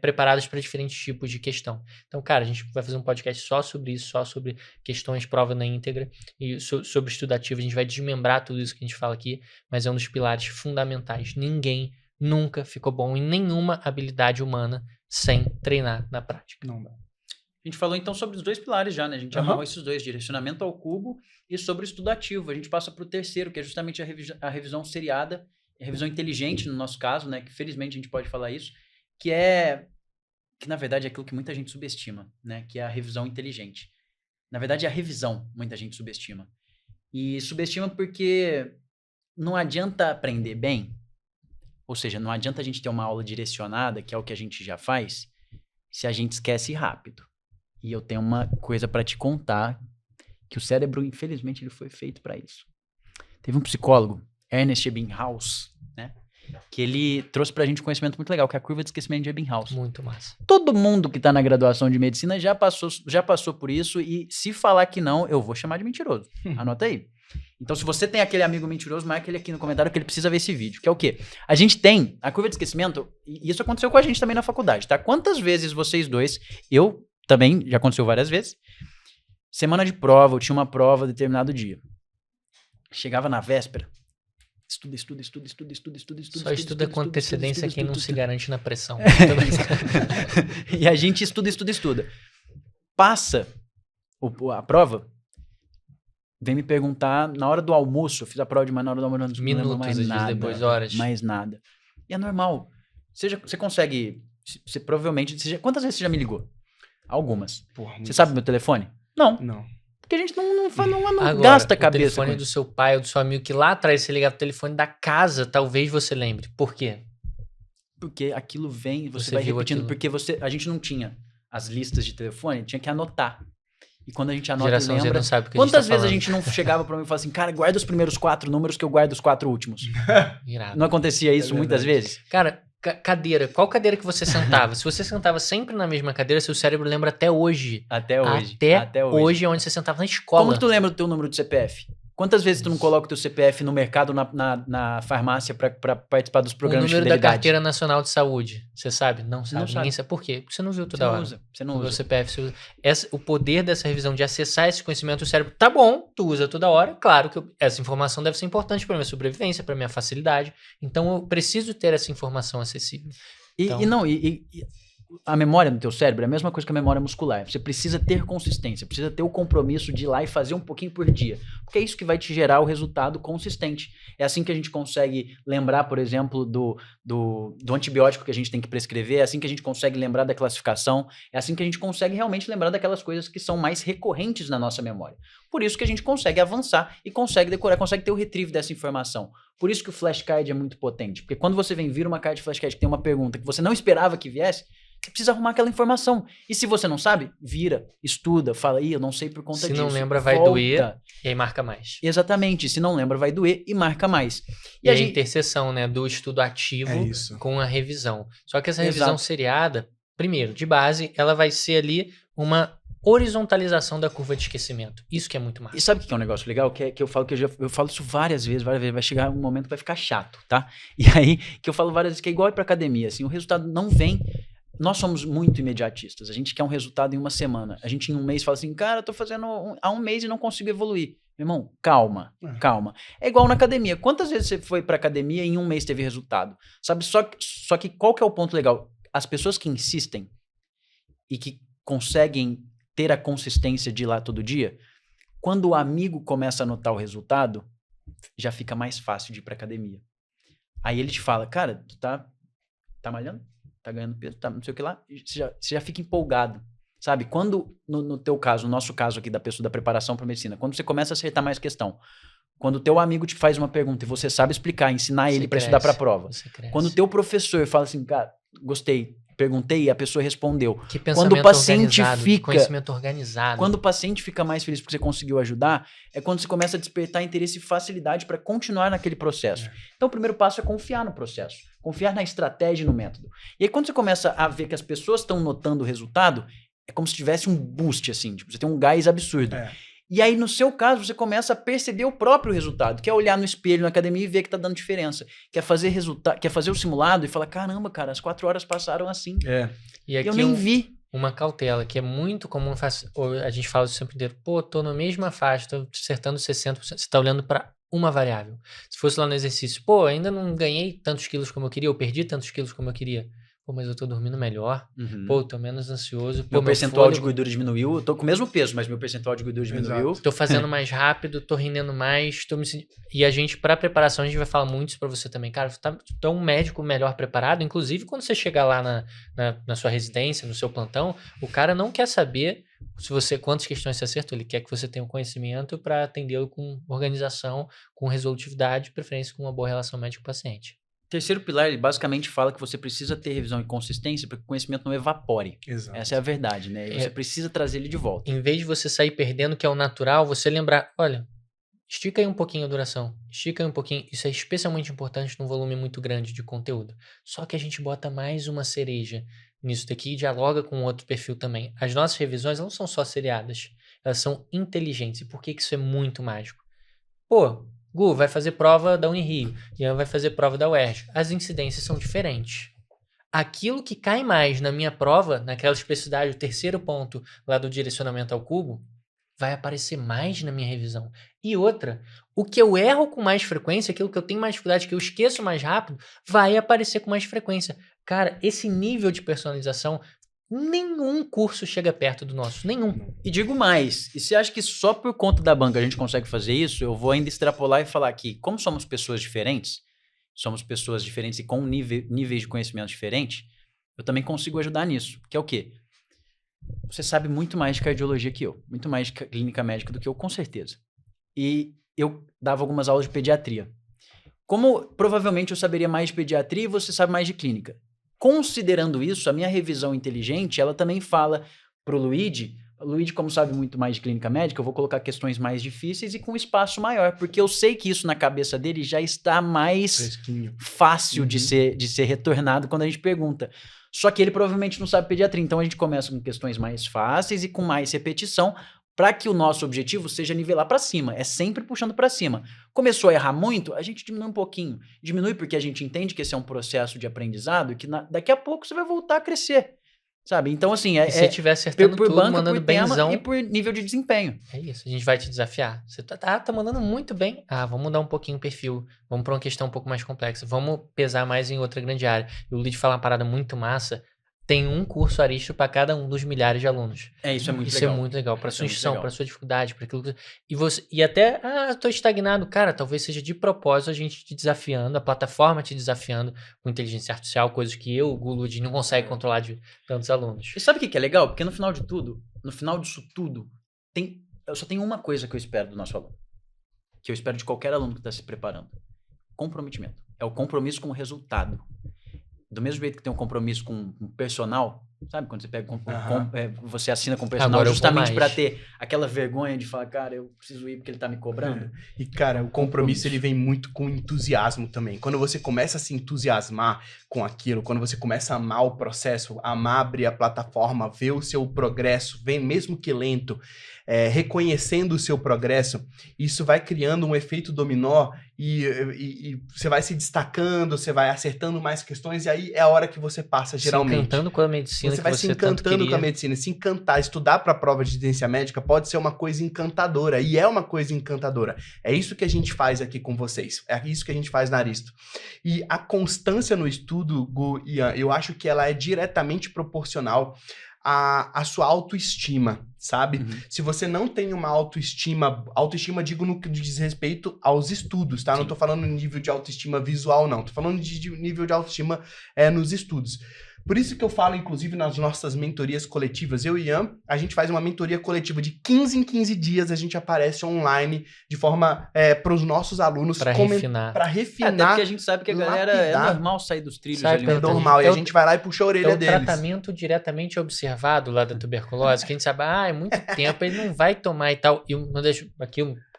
preparados para diferentes tipos de questão. Então, cara, a gente vai fazer um podcast só sobre isso, só sobre questões prova na íntegra e sobre estudativo. A gente vai desmembrar tudo isso que a gente fala aqui, mas é um dos pilares fundamentais. Ninguém nunca ficou bom em nenhuma habilidade humana sem treinar na prática. Não dá. A gente falou então sobre os 2 pilares já, né? A gente amarrou esses 2, direcionamento ao cubo e sobre o estudativo. A gente passa para o terceiro, que é justamente a revisão seriada, a revisão inteligente no nosso caso, né? Que felizmente a gente pode falar isso, que na verdade é aquilo que muita gente subestima, né? Que é a revisão inteligente. Na verdade é a revisão, muita gente subestima. E subestima porque não adianta aprender bem, ou seja, não adianta a gente ter uma aula direcionada, que é o que a gente já faz, se a gente esquece rápido. E eu tenho uma coisa para te contar, que o cérebro, infelizmente, ele foi feito para isso. Teve um psicólogo, Ernest Ebbinghaus, né? Que ele trouxe pra gente um conhecimento muito legal, que é a curva de esquecimento de Ebbinghaus. Muito massa. Todo mundo que tá na graduação de medicina já passou por isso, e se falar que não, eu vou chamar de mentiroso. Anota aí. Então, se você tem aquele amigo mentiroso, marca ele aqui no comentário que ele precisa ver esse vídeo, que é o quê? A gente tem a curva de esquecimento, e isso aconteceu com a gente também na faculdade, tá? Quantas vezes vocês dois, eu também, já aconteceu várias vezes, semana de prova, eu tinha uma prova determinado dia. Chegava na véspera, estuda. Só estuda com antecedência quem não se garante na pressão. E a gente estuda. Passa a prova, vem me perguntar na hora do almoço, eu fiz a prova de manhã na hora do almoço, minutos, mais nada, depois horas. Mais nada. E é normal. Você consegue, você provavelmente, quantas vezes você já me ligou? Algumas. Porra, você sabe meu telefone? Não. Porque a gente não Agora, gasta a cabeça. O telefone do seu pai ou do seu amigo que lá atrás você ligava o telefone da casa, talvez você lembre. Por quê? Porque aquilo vem, você vai viu repetindo, aquilo. porque a gente não tinha as listas de telefone, tinha que anotar. E quando a gente anota Geração e Z lembra, não sabe o que quantas a gente tá vezes a falando. gente não chegava pra mim e falava assim, cara, guarda os primeiros 4 números que eu guardo os 4 últimos. Irado. Não acontecia isso muitas vezes? Cara, cadeira. Qual cadeira que você sentava? Se você sentava sempre na mesma cadeira, seu cérebro lembra até hoje. Até hoje. Até hoje é onde você sentava na escola. Como que tu lembra do teu número de CPF? Quantas vezes tu não coloca o teu CPF no mercado, na farmácia, pra participar dos O programas de número fidelidade? da Carteira Nacional de Saúde, você sabe? Não sabe. Não sabe. Ninguém sabe por quê. Porque você não viu toda Você hora. não usa. Você não O usa. CPF você usa. O poder dessa revisão de acessar esse conhecimento do cérebro, tá bom, tu usa toda hora, claro que essa informação deve ser importante para minha sobrevivência, para minha facilidade. Então eu preciso ter essa informação acessível. Então- E a memória do teu cérebro é a mesma coisa que a memória muscular. Você precisa ter consistência, precisa ter o compromisso de ir lá e fazer um pouquinho por dia. Porque é isso que vai te gerar o resultado consistente. É assim que a gente consegue lembrar, por exemplo, do antibiótico que a gente tem que prescrever, é assim que a gente consegue lembrar da classificação, é assim que a gente consegue realmente lembrar daquelas coisas que são mais recorrentes na nossa memória. Por isso que a gente consegue avançar e consegue decorar, consegue ter o retrieve dessa informação. Por isso que o flashcard é muito potente. Porque quando você vira uma carta de flashcard que tem uma pergunta que você não esperava que viesse, você precisa arrumar aquela informação. E se você não sabe, vira, estuda, fala, eu não sei por conta disso. Se não lembra, vai volta. doer e aí marca mais. Exatamente. Se não lembra, vai doer e marca mais. E a interseção, né, do estudo ativo É isso. com a revisão. Só que essa revisão Exato. seriada, primeiro, de base, ela vai ser ali uma horizontalização da curva de esquecimento. Isso que é muito massa. E sabe o que é um negócio legal? Que eu falo eu falo isso várias vezes, vai chegar um momento que vai ficar chato, tá? E aí, que eu falo várias vezes que é igual ir pra academia, assim, o resultado não vem. Nós somos muito imediatistas, a gente quer um resultado em uma semana. A gente em um mês fala assim, cara, eu tô fazendo há um mês e não consigo evoluir. Meu irmão, calma. É igual na academia. Quantas vezes você foi pra academia e em um mês teve resultado? Sabe, só que qual que é o ponto legal? As pessoas que insistem e que conseguem ter a consistência de ir lá todo dia, quando o amigo começa a notar o resultado, já fica mais fácil de ir pra academia. Aí ele te fala, cara, tu tá malhando? Tá ganhando peso, tá não sei o que lá, você já fica empolgado, sabe? Quando, no teu caso, no nosso caso aqui da pessoa da preparação para medicina, quando você começa a acertar mais questão, quando o teu amigo te faz uma pergunta e você sabe explicar, ensinar ele para estudar para a prova, quando o teu professor fala assim, cara, gostei. Perguntei e a pessoa respondeu. Que pensamento Quando o paciente organizado, que conhecimento organizado. Quando o paciente fica mais feliz porque você conseguiu ajudar, é quando você começa a despertar interesse e facilidade para continuar naquele processo. Então, o primeiro passo é confiar no processo. Confiar na estratégia e no método. E aí, quando você começa a ver que as pessoas estão notando o resultado, é como se tivesse um boost, assim. Tipo, você tem um gás absurdo. E aí, no seu caso, você começa a perceber o próprio resultado. Quer olhar no espelho na academia e ver que tá dando diferença. Quer fazer o simulado e falar, caramba, cara, as 4 horas passaram assim. E aqui eu nem vi. Uma cautela, que é muito comum, a gente fala isso sempre inteiro, pô, tô na mesma faixa, tô acertando 60%, você tá olhando para uma variável. Se fosse lá no exercício, pô, ainda não ganhei tantos quilos como eu queria, ou perdi tantos quilos como eu queria. Pô, mas eu tô dormindo melhor. Pô, tô menos ansioso. Pô, meu percentual de gordura diminuiu. Eu tô com o mesmo peso, mas meu percentual de gordura diminuiu. Tô fazendo mais rápido, tô rendendo mais, tô me sentindo... E a gente, pra preparação, a gente vai falar muito isso pra você também. Cara, tu é um médico melhor preparado. Inclusive, quando você chegar lá na sua residência, no seu plantão, o cara não quer saber quantas questões você acertou. Ele quer que você tenha um conhecimento pra atendê-lo com organização, com resolutividade, preferência com uma boa relação médico-paciente. Terceiro pilar, ele basicamente fala que você precisa ter revisão e consistência para que o conhecimento não evapore. Exato. Essa é a verdade, né? E você precisa trazer ele de volta. Em vez de você sair perdendo, que é o natural, você lembrar, olha, estica aí um pouquinho a duração, estica aí um pouquinho. Isso é especialmente importante num volume muito grande de conteúdo. Só que a gente bota mais uma cereja nisso daqui e dialoga com outro perfil também. As nossas revisões não são só seriadas, elas são inteligentes. E por que isso é muito mágico? Pô, Gu, vai fazer prova da Unirio, Ian vai fazer prova da UERJ. As incidências são diferentes. Aquilo que cai mais na minha prova, naquela especificidade, o terceiro ponto lá do direcionamento ao cubo, vai aparecer mais na minha revisão. E outra, o que eu erro com mais frequência, aquilo que eu tenho mais dificuldade, que eu esqueço mais rápido, vai aparecer com mais frequência. Cara, esse nível de personalização, nenhum curso chega perto do nosso, nenhum. E digo mais, e você acha que só por conta da banca a gente consegue fazer isso? Eu vou ainda extrapolar e falar que, como somos pessoas diferentes e com níveis de conhecimento diferentes, eu também consigo ajudar nisso. Que é o quê? Você sabe muito mais de cardiologia que eu, muito mais de clínica médica do que eu, com certeza. E eu dava algumas aulas de pediatria. Como provavelmente eu saberia mais de pediatria e você sabe mais de clínica. Considerando isso, a minha revisão inteligente, ela também fala pro Luigi, como sabe muito mais de clínica médica, eu vou colocar questões mais difíceis e com espaço maior, porque eu sei que isso na cabeça dele já está mais fácil de ser retornado quando a gente pergunta. Só que ele provavelmente não sabe pediatria, então a gente começa com questões mais fáceis e com mais repetição, para que o nosso objetivo seja nivelar para cima, é sempre puxando para cima. Começou a errar muito, a gente diminui um pouquinho. Diminui porque a gente entende que esse é um processo de aprendizado e que daqui a pouco você vai voltar a crescer, sabe? Então, assim, se você estiver acertando por tudo, banca, mandando por tema benzão, e por nível de desempenho. É isso, a gente vai te desafiar. Você tá mandando muito bem. Vamos mudar um pouquinho o perfil, vamos para uma questão um pouco mais complexa, vamos pesar mais em outra grande área. E o Luigi fala uma parada muito massa. Tem um curso Aristo para cada um dos milhares de alunos. Isso é muito legal. Isso é muito legal. Para sua instituição, para sua dificuldade, para aquilo que... E até, estou estagnado. Cara, talvez seja de propósito a gente te desafiando, a plataforma te desafiando com inteligência artificial, coisas que eu, o Gulud, não consegue controlar de tantos alunos. E sabe o que é legal? Porque no final disso tudo, eu só tenho uma coisa que eu espero do nosso aluno. Que eu espero de qualquer aluno que está se preparando. Comprometimento. É o compromisso com o resultado. Do mesmo jeito que tem um compromisso com o personal, sabe? Quando você pega você assina com o personal justamente para ter aquela vergonha de falar, cara, eu preciso ir porque ele tá me cobrando. E, cara, o compromisso ele vem muito com entusiasmo também. Quando você começa a se entusiasmar com aquilo, quando você começa a amar o processo, abrir a plataforma, ver o seu progresso, vem mesmo que lento, reconhecendo o seu progresso, isso vai criando um efeito dominó e você vai se destacando, você vai acertando mais questões e aí é a hora que você passa geralmente. Se encantando com a medicina você vai se encantando com a medicina, se encantar, estudar para a prova de residência médica pode ser uma coisa encantadora e é uma coisa encantadora. É isso que a gente faz aqui com vocês, é isso que a gente faz na Aristo. E a constância no estudo, Gu e Ian, eu acho que ela é diretamente proporcional a sua autoestima, sabe? Se você não tem uma autoestima digo no que diz respeito aos estudos, tá? Sim. Não tô falando nível de autoestima visual, não. Tô falando de nível de autoestima nos estudos. Por isso que eu falo, inclusive, nas nossas mentorias coletivas, eu e Ian, a gente faz uma mentoria coletiva de 15 em 15 dias, a gente aparece online de forma para os nossos alunos Pra refinar. Para Até refinar. porque a gente sabe que a galera é lapidar. normal sair dos trilhos Sai ali. pelo um normal. Normal, e a É o- gente vai lá e puxa a orelha É o deles. tratamento diretamente observado lá da tuberculose, que a gente sabe, é muito tempo, ele não vai tomar e tal. E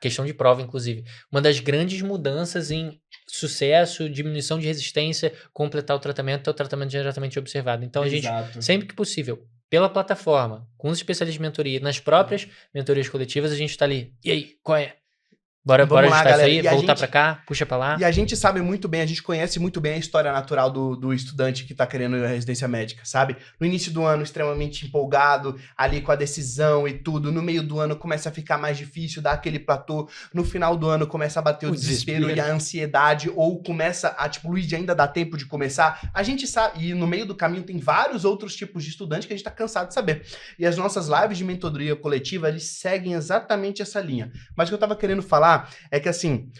questão de prova, inclusive, uma das grandes mudanças em sucesso, diminuição de resistência, completar o tratamento é o tratamento diretamente observado. Então, a gente, Exato. sempre que possível, pela plataforma, com os especialistas de mentoria, nas próprias mentorias coletivas, a gente tá ali. E aí, qual é? Bora Vamos lá, ajustar galera. isso aí, E a voltar gente- pra cá, puxa pra lá. E a gente sabe muito bem, a gente conhece muito bem a história natural do estudante que tá querendo a residência médica, sabe? No início do ano, extremamente empolgado, ali com a decisão e tudo. No meio do ano começa a ficar mais difícil, dá aquele platô. No final do ano começa a bater o desespero e a ansiedade, ou começa a, tipo, Luigi, ainda dá tempo de começar. A gente sabe, e no meio do caminho tem vários outros tipos de estudante que a gente tá cansado de saber. E as nossas lives de mentoria coletiva, eles seguem exatamente essa linha. Mas o que eu tava querendo falar é que, assim,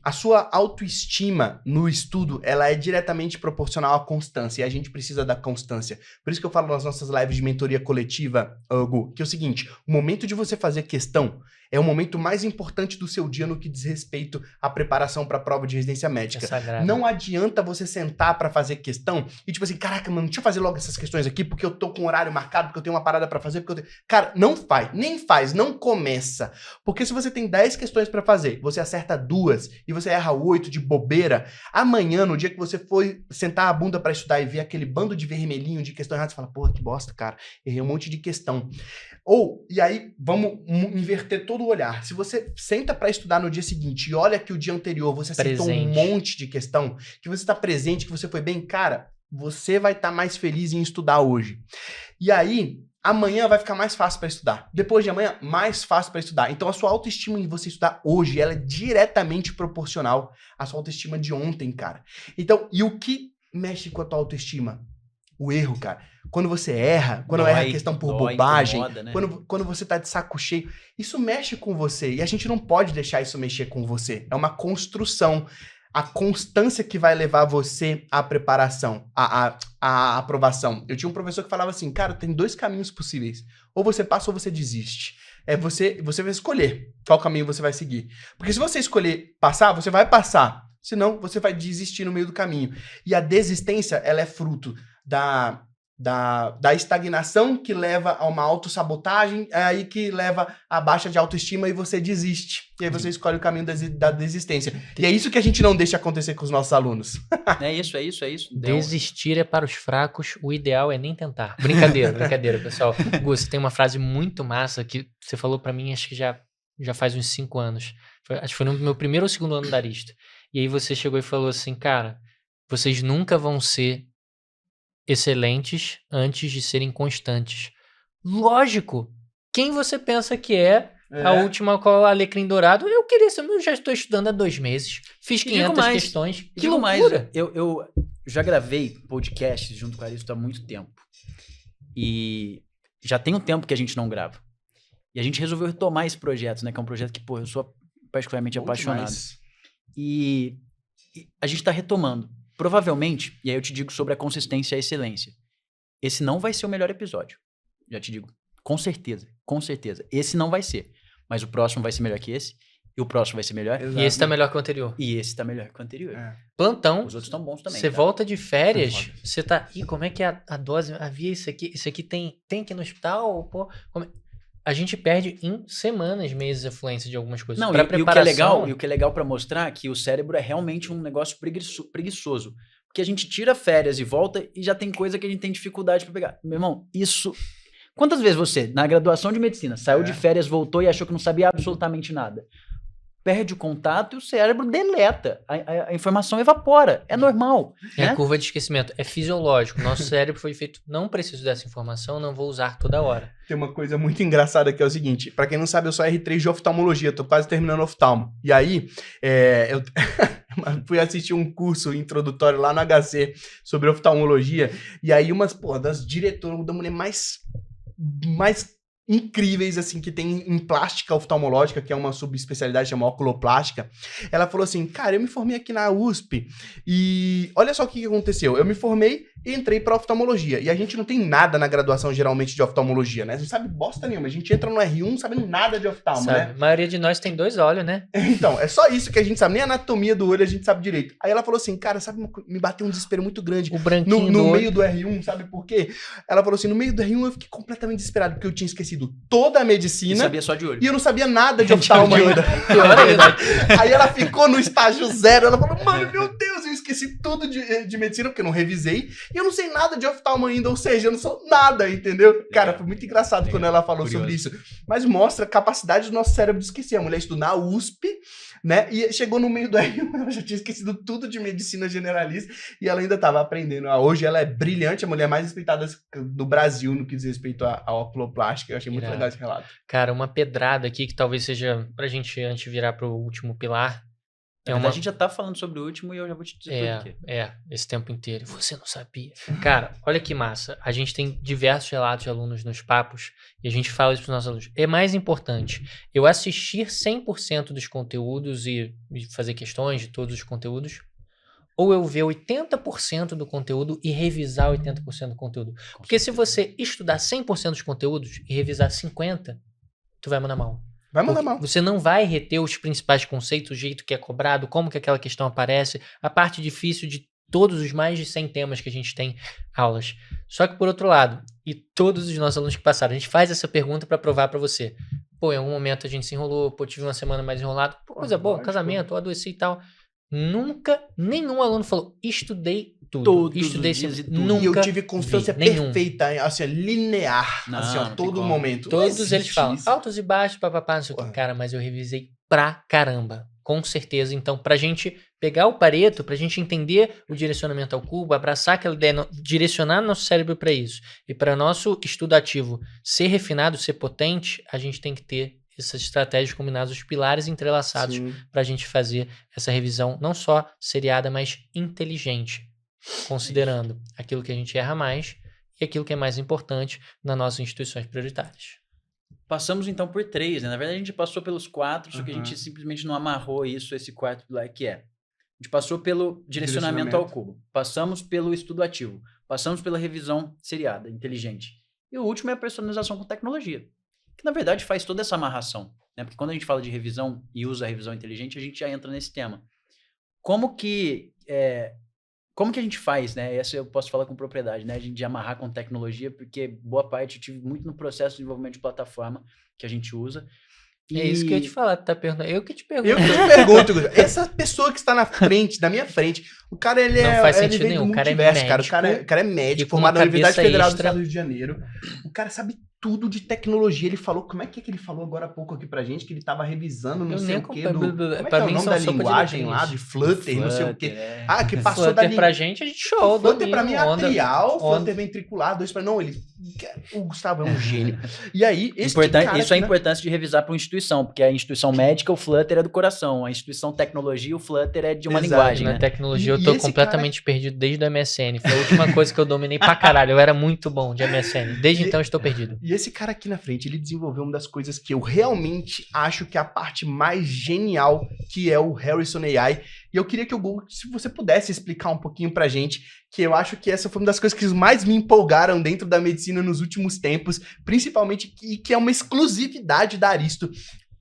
a sua autoestima no estudo, ela é diretamente proporcional à constância, e a gente precisa da constância. Por isso que eu falo nas nossas lives de mentoria coletiva, Gu, que é o seguinte, o momento de você fazer questão é o momento mais importante do seu dia no que diz respeito à preparação para a prova de residência médica. É sagrado. Não adianta você sentar para fazer questão e tipo assim, caraca, mano, deixa eu fazer logo essas questões aqui, porque eu tô com um horário marcado, porque eu tenho uma parada para fazer, porque eu tenho... Cara, não faz, nem faz, não começa. Porque se você tem 10 questões para fazer, você acerta 2 e você erra 8 de bobeira, amanhã, no dia que você for sentar a bunda para estudar e ver aquele bando de vermelhinho de questão errada, você fala, porra, que bosta, cara, errei um monte de questão. Ou, e aí, vamos inverter todo o olhar. Se você senta para estudar no dia seguinte e olha que o dia anterior você acertou um monte de questão, que você está presente, que você foi bem, cara, você vai estar mais feliz em estudar hoje. E aí, amanhã vai ficar mais fácil para estudar. Depois de amanhã, mais fácil para estudar. Então, a sua autoestima em você estudar hoje, ela é diretamente proporcional à sua autoestima de ontem, cara. Então, e o que mexe com a tua autoestima? O erro, cara. Quando você erra, quando erra a questão por bobagem, incomoda, né? quando você tá de saco cheio, isso mexe com você. E a gente não pode deixar isso mexer com você. É uma construção. A constância que vai levar você à preparação, à aprovação. Eu tinha um professor que falava assim, cara, tem 2 caminhos possíveis. Ou você passa ou você desiste. Você vai escolher qual caminho você vai seguir. Porque se você escolher passar, você vai passar. Senão, você vai desistir no meio do caminho. E a desistência, ela é fruto da estagnação que leva a uma autossabotagem, é aí que leva a baixa de autoestima e você desiste. E aí você escolhe o caminho da desistência. E é isso que a gente não deixa acontecer com os nossos alunos. É isso. Desistir é para os fracos, o ideal é nem tentar. Brincadeira, pessoal. Gu, você tem uma frase muito massa que você falou pra mim, acho que já faz uns 5 anos. Acho que foi no meu primeiro ou segundo ano da Arista. E aí você chegou e falou assim, cara, vocês nunca vão ser excelentes antes de serem constantes. Lógico! Quem você pensa que é a última qual Alecrim Dourado? Eu queria ser, eu já estou estudando há 2 meses. Fiz 500 questões. Que loucura! Eu já gravei podcasts junto com a Arista há muito tempo. E já tem um tempo que a gente não grava. E a gente resolveu retomar esse projeto, né? Que é um projeto que, pô, eu sou particularmente apaixonado. Demais. E a gente tá retomando. Provavelmente, e aí eu te digo sobre a consistência e a excelência, esse não vai ser o melhor episódio. Já te digo. Com certeza. Esse não vai ser. Mas o próximo vai ser melhor que esse. E o próximo vai ser melhor. Exato. E esse tá melhor que o anterior. E esse tá melhor que o anterior. Plantão. Os outros estão bons também. Você tá? volta de férias, você tá... Ih, como é que é a dose? Havia isso aqui tem que ir no hospital? Pô, a gente perde em semanas, meses, a fluência de algumas coisas. Não, pra e preparação... o que é legal pra mostrar é que o cérebro é realmente um negócio preguiçoso. Porque a gente tira férias e volta e já tem coisa que a gente tem dificuldade pra pegar. Meu irmão, isso... Quantas vezes você, na graduação de medicina, saiu de férias, voltou e achou que não sabia absolutamente nada? Perde o contato e o cérebro deleta. A informação evapora. É normal. É né? a curva de esquecimento. É fisiológico. Nosso cérebro foi feito... Não preciso dessa informação, não vou usar toda hora. Tem uma coisa muito engraçada que é o seguinte, pra quem não sabe, eu sou R3 de oftalmologia, tô quase terminando oftalmo. E aí, eu fui assistir um curso introdutório lá no HC sobre oftalmologia, e aí das diretoras, da mulher mais incríveis, assim, que tem em plástica oftalmológica, que é uma subespecialidade chamada oculoplástica, ela falou assim, cara, eu me formei aqui na USP e olha só o que aconteceu, eu me formei e entrei pra oftalmologia. E a gente não tem nada na graduação, geralmente, de oftalmologia, né? A gente sabe bosta nenhuma. A gente entra no R1 sabendo nada de oftalmo, né? A maioria de nós tem 2 olhos, né? Então, é só isso que a gente sabe. Nem a anatomia do olho a gente sabe direito. Aí ela falou assim, cara, sabe, me bateu um desespero muito grande. O branquinho No meio do R1, sabe por quê? Ela falou assim, no meio do R1 eu fiquei completamente desesperado, porque eu tinha esquecido toda a medicina. E sabia só de olho. E eu não sabia nada de oftalmo ainda. Aí ela ficou no estágio 0. Ela falou, mano, meu Deus, eu esqueci tudo de medicina, porque eu não revisei. E eu não sei nada de oftalmo ainda, ou seja, eu não sou nada, entendeu? Cara, foi muito engraçado quando ela falou sobre isso. Mas mostra a capacidade do nosso cérebro de esquecer. A mulher estudou na USP, né? E chegou no meio do R1, ela já tinha esquecido tudo de medicina generalista e ela ainda estava aprendendo. Hoje ela é brilhante, a mulher mais respeitada do Brasil no que diz respeito à oculoplástica. Eu achei muito legal esse relato. Cara, uma pedrada aqui que talvez seja pra gente, antes de virar pro último pilar. A gente já tá falando sobre o último e eu já vou te dizer por quê. Esse tempo inteiro. Você não sabia. Cara, olha que massa. A gente tem diversos relatos de alunos nos papos e a gente fala isso pros nossos alunos. É mais importante eu assistir 100% dos conteúdos e fazer questões de todos os conteúdos, ou eu ver 80% do conteúdo e revisar 80% do conteúdo. Porque se você estudar 100% dos conteúdos e revisar 50%, tu vai mandar mal. Vai mandar mal. Você não vai reter os principais conceitos, o jeito que é cobrado, como que aquela questão aparece, a parte difícil de todos os mais de 100 temas que a gente tem aulas. Só que por outro lado, e todos os nossos alunos que passaram, a gente faz essa pergunta para provar para você. Pô, em algum momento a gente se enrolou, pô, tive uma semana mais enrolada, pô, coisa boa, casamento, adoeci e tal. Nunca, nenhum aluno falou, estudei tudo. Estudei sempre. Nunca. E eu tive constância perfeita, assim, linear, não, assim, ó, todo momento. Todos eles falam, altos e baixos, papapá, não sei o que. Cara, mas eu revisei pra caramba, com certeza. Então, pra gente pegar o Pareto, pra gente entender o direcionamento ao cubo, abraçar aquela ideia, direcionar nosso cérebro pra isso, e para nosso estudo ativo ser refinado, ser potente, a gente tem que ter essas estratégias combinadas, os pilares entrelaçados para a gente fazer essa revisão não só seriada, mas inteligente, considerando aquilo que a gente erra mais e aquilo que é mais importante nas nossas instituições prioritárias. Passamos então por 3, né? Na verdade a gente passou pelos 4, só que a gente simplesmente não amarrou esse quarto pilar que é. A gente passou pelo direcionamento ao cubo, passamos pelo estudo ativo, passamos pela revisão seriada, inteligente. E o último é a personalização com tecnologia. Que na verdade faz toda essa amarração, né? Porque quando a gente fala de revisão e usa a revisão inteligente, a gente já entra nesse tema. Como que a gente faz, né? Essa eu posso falar com propriedade, né? A gente de amarrar com tecnologia, porque boa parte eu tive muito no processo de desenvolvimento de plataforma que a gente usa. É isso que eu ia te falar, tu tá perguntando. Eu que te pergunto. Eu que te pergunto. Essa pessoa que está na minha frente, o cara, ele não faz sentido nenhum. O cara é médico. O cara é médico, formado na Universidade Federal do Estado do Rio de Janeiro. O cara sabe tudo de tecnologia. Ele falou, como é que ele falou agora há pouco aqui pra gente, que ele tava revisando não sei o quê. Como é que é o nome da linguagem lá, de Flutter, não sei o quê. Ah, que passou Flutter da pra gente, a gente show. Flutter pra mim é atrial, Flutter ventricular, 2 para... Não, o Gustavo é um gênio. E aí, isso é a importância de revisar para uma instituição, porque a instituição médica, o Flutter é do coração, a instituição tecnologia, o Flutter é de uma linguagem, né? Na tecnologia eu tô completamente perdido desde o MSN. Foi a última coisa que eu dominei pra caralho. Eu era muito bom de MSN. Desde então eu estou perdido. E esse cara aqui na frente, ele desenvolveu uma das coisas que eu realmente acho que é a parte mais genial, que é o Harrison AI. E eu queria que o Google, se você pudesse explicar um pouquinho pra gente, que eu acho que essa foi uma das coisas que mais me empolgaram dentro da medicina nos últimos tempos, principalmente que é uma exclusividade da Aristo.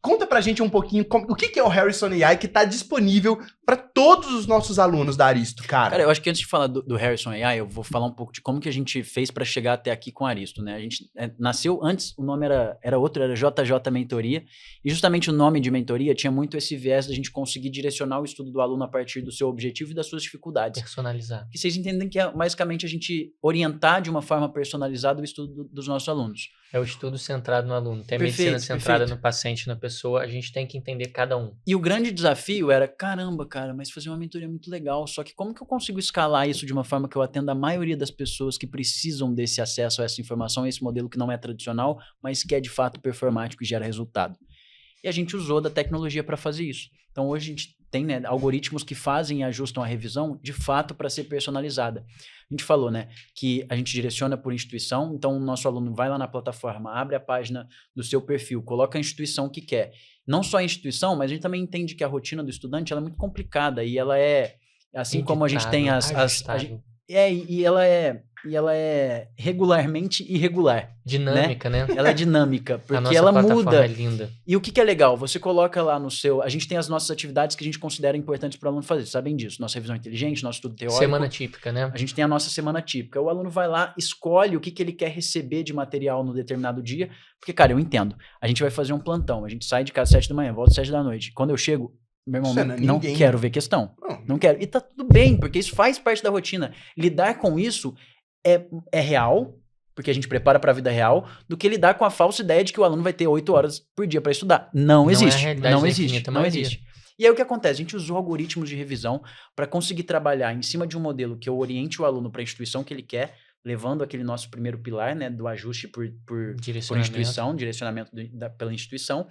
Conta pra gente um pouquinho o que é o Harrison AI, que tá disponível para todos os nossos alunos da Aristo, cara. Cara, eu acho que antes de falar do Harrison AI, eu vou falar um pouco de como que a gente fez para chegar até aqui com a Aristo, né? A gente nasceu antes, o nome era outro, era JJ Mentoria, e justamente o nome de mentoria tinha muito esse viés da gente conseguir direcionar o estudo do aluno a partir do seu objetivo e das suas dificuldades. Personalizar. E vocês entendem que é basicamente a gente orientar de uma forma personalizada o estudo dos nossos alunos. É o estudo centrado no aluno. Tem a medicina centrada no paciente, na pessoa. A gente tem que entender cada um. E o grande desafio era, caramba, cara, mas fazer uma mentoria é muito legal. Só que como que eu consigo escalar isso de uma forma que eu atenda a maioria das pessoas que precisam desse acesso a essa informação, a esse modelo que não é tradicional, mas que é de fato performático e gera resultado? E a gente usou da tecnologia para fazer isso. Então hoje a gente tem, né, algoritmos que fazem e ajustam a revisão de fato para ser personalizada. A gente falou, né, que a gente direciona por instituição, então o nosso aluno vai lá na plataforma, abre a página do seu perfil, coloca a instituição que quer. Não só a instituição, mas a gente também entende que a rotina do estudante ela é muito complicada e ela é, assim como a gente tem E ela é regularmente irregular. Dinâmica, né? Ela é dinâmica, A porque nossa ela plataforma muda. é linda. E o que é legal? Você coloca lá no seu... A gente tem as nossas atividades que a gente considera importantes para o aluno fazer. Vocês sabem disso. Nossa revisão inteligente, nosso estudo teórico. Semana típica, né? A gente tem a nossa semana típica. O aluno vai lá, escolhe o que ele quer receber de material no determinado dia. Porque, cara, eu entendo. A gente vai fazer um plantão. A gente sai de casa às 7 da manhã, volta às 7 da noite. Quando eu chego, meu irmão, não quero ver questão. Não quero. E tá tudo bem, porque isso faz parte da rotina. Lidar com isso é real, porque a gente prepara para a vida real, do que lidar com a falsa ideia de que o aluno vai ter 8 horas por dia para estudar. Não existe. Não existe. E aí o que acontece? A gente usou algoritmos de revisão para conseguir trabalhar em cima de um modelo que eu oriente o aluno para a instituição que ele quer, levando aquele nosso primeiro pilar, né, do ajuste por instituição, direcionamento pela instituição.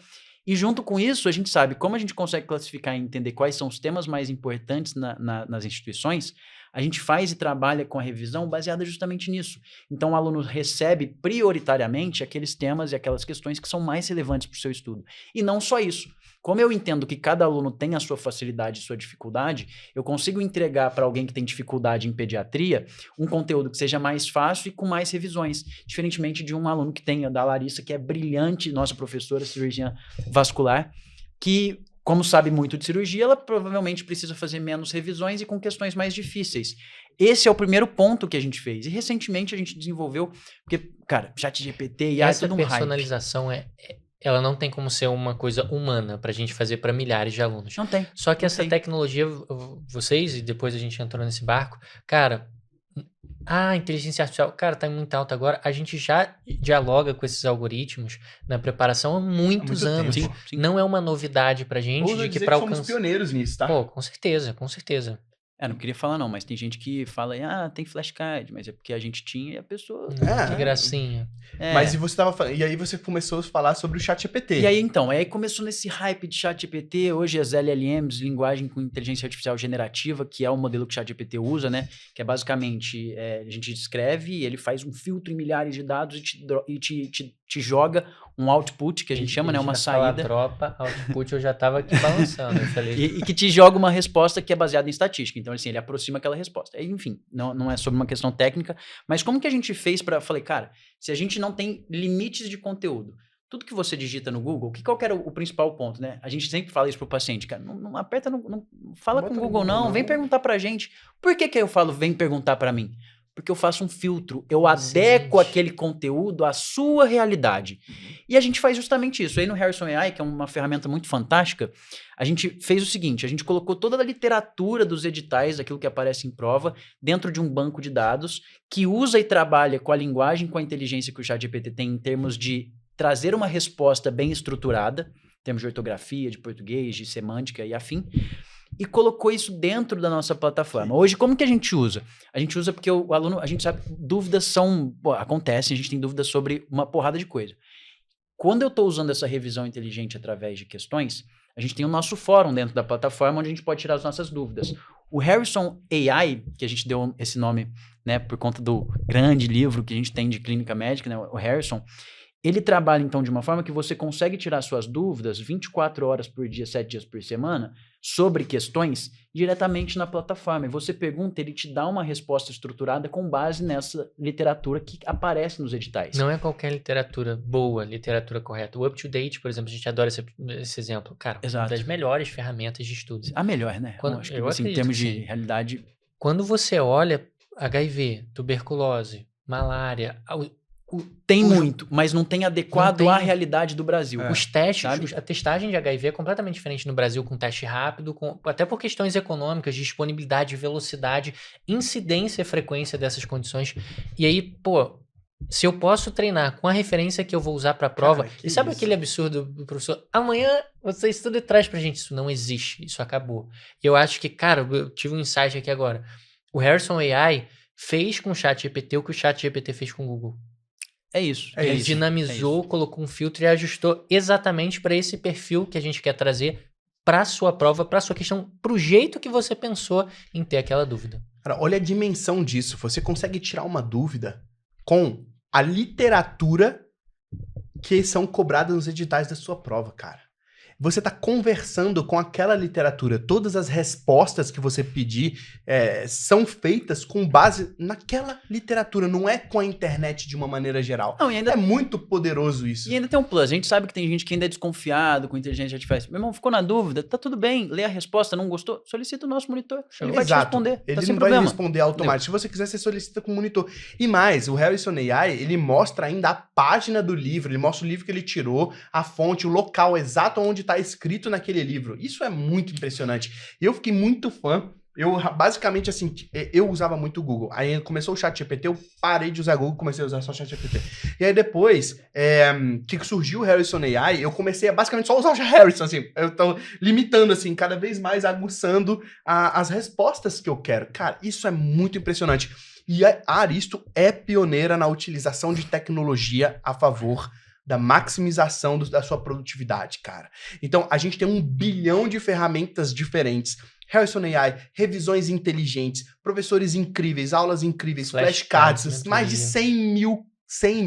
E junto com isso, a gente sabe como a gente consegue classificar e entender quais são os temas mais importantes nas instituições. A gente faz e trabalha com a revisão baseada justamente nisso. Então, o aluno recebe prioritariamente aqueles temas e aquelas questões que são mais relevantes para o seu estudo. E não só isso. Como eu entendo que cada aluno tem a sua facilidade e sua dificuldade, eu consigo entregar para alguém que tem dificuldade em pediatria um conteúdo que seja mais fácil e com mais revisões. Diferentemente de um aluno que tem, da Larissa, que é brilhante, nossa professora, cirurgiã vascular, que... Como sabe muito de cirurgia, ela provavelmente precisa fazer menos revisões e com questões mais difíceis. Esse é o primeiro ponto que a gente fez. E recentemente a gente desenvolveu, porque, cara, ChatGPT e essa tudo um hype. personalização ela não tem como ser uma coisa humana pra gente fazer pra milhares de alunos. Não tem. Só que essa tecnologia, vocês, e depois a gente entrou nesse barco, cara... a inteligência artificial, cara, tá muito alta agora. A gente já dialoga com esses algoritmos na preparação há muitos anos. Sim. Não é uma novidade pra gente de que para alcançar... somos pioneiros nisso, tá? Pô, com certeza, com certeza. Não queria falar não, mas tem gente que fala, tem flashcard, mas é porque a gente tinha e a pessoa... Que gracinha. Mas e aí você começou a falar sobre o ChatGPT. E aí então, aí começou nesse hype de ChatGPT, hoje as LLMs, linguagem com inteligência artificial generativa, que é o modelo que o ChatGPT usa, né? Que é basicamente, a gente escreve, ele faz um filtro em milhares de dados e te joga um output, que a gente chama, né? Uma saída. Tropa, output, eu já tava aqui balançando. Eu falei... e que te joga uma resposta que é baseada em estatística. Então, assim, ele aproxima aquela resposta. Enfim, não é sobre uma questão técnica, mas como que a gente fez para... Falei, cara, se a gente não tem limites de conteúdo, tudo que você digita no Google, qual que era o principal ponto, né? A gente sempre fala isso pro paciente, cara, não aperta, não fala com o Google, não, vem perguntar pra gente. Por que eu falo, vem perguntar pra mim? Porque eu faço um filtro, eu adequo aquele conteúdo à sua realidade. E a gente faz justamente isso. Aí no Harrison AI, que é uma ferramenta muito fantástica, a gente fez o seguinte, a gente colocou toda a literatura dos editais, aquilo que aparece em prova, dentro de um banco de dados, que usa e trabalha com a linguagem, com a inteligência que o ChatGPT tem em termos de trazer uma resposta bem estruturada, em termos de ortografia, de português, de semântica e afim, e colocou isso dentro da nossa plataforma. Hoje, como que a gente usa? A gente usa porque o aluno, a gente sabe, dúvidas acontecem, a gente tem dúvidas sobre uma porrada de coisa. Quando eu estou usando essa revisão inteligente através de questões, a gente tem o nosso fórum dentro da plataforma onde a gente pode tirar as nossas dúvidas. O Harrison AI, que a gente deu esse nome, né, por conta do grande livro que a gente tem de clínica médica, né, o Harrison, ele trabalha, então, de uma forma que você consegue tirar suas dúvidas 24 horas por dia, 7 dias por semana, sobre questões, diretamente na plataforma. E você pergunta, ele te dá uma resposta estruturada com base nessa literatura que aparece nos editais. Não é qualquer literatura boa, literatura correta. O UpToDate, por exemplo, a gente adora esse exemplo. Cara, uma das melhores ferramentas de estudo. A melhor, né? Acho que, assim, em termos de realidade... Quando você olha HIV, tuberculose, malária... Tem muito, mas não tem adequado à realidade do Brasil. Os testes, a testagem de HIV é completamente diferente no Brasil, com teste rápido, até por questões econômicas, disponibilidade, velocidade, incidência e frequência dessas condições. E aí, se eu posso treinar com a referência que eu vou usar para a prova, e sabe aquele absurdo do professor? Amanhã você estuda e traz pra gente. Isso não existe, isso acabou. E eu acho que, cara, eu tive um insight aqui agora. O Harrison AI fez com o ChatGPT o que o ChatGPT fez com o Google. É isso. Ele dinamizou, colocou um filtro e ajustou exatamente para esse perfil que a gente quer trazer para sua prova, para sua questão, para o jeito que você pensou em ter aquela dúvida. Cara, olha a dimensão disso. Você consegue tirar uma dúvida com a literatura que são cobradas nos editais da sua prova, cara. você tá conversando com aquela literatura. Todas as respostas que você pedir são feitas com base naquela literatura, não é com a internet de uma maneira geral. Não, e ainda... É muito poderoso isso. E ainda tem um plus, a gente sabe que tem gente que ainda é desconfiado com inteligência artificial. Meu irmão, ficou na dúvida, tá tudo bem, lê a resposta, não gostou, solicita o nosso monitor, ele vai te responder. Ele tá sem não problema. vai responder automático. Se você quiser, você solicita com o monitor. E mais, o Harrison AI, ele mostra ainda a página do livro, ele mostra o livro que ele tirou, a fonte, o local exato onde está escrito naquele livro. Isso é muito impressionante. E eu fiquei muito fã. Eu, basicamente, assim, eu usava muito o Google. Aí começou o ChatGPT, eu parei de usar Google, comecei a usar só o ChatGPT. E aí depois, que surgiu o Harrison AI, eu comecei a basicamente só usar o Harrison, assim. Eu tô limitando, assim, cada vez mais aguçando as respostas que eu quero. Cara, isso é muito impressionante. E a Aristo é pioneira na utilização de tecnologia a favor da maximização da sua produtividade, cara. Então, a gente tem 1 bilhão de ferramentas diferentes. Harrison AI, revisões inteligentes, professores incríveis, aulas incríveis, flashcards, mais de 100 mil,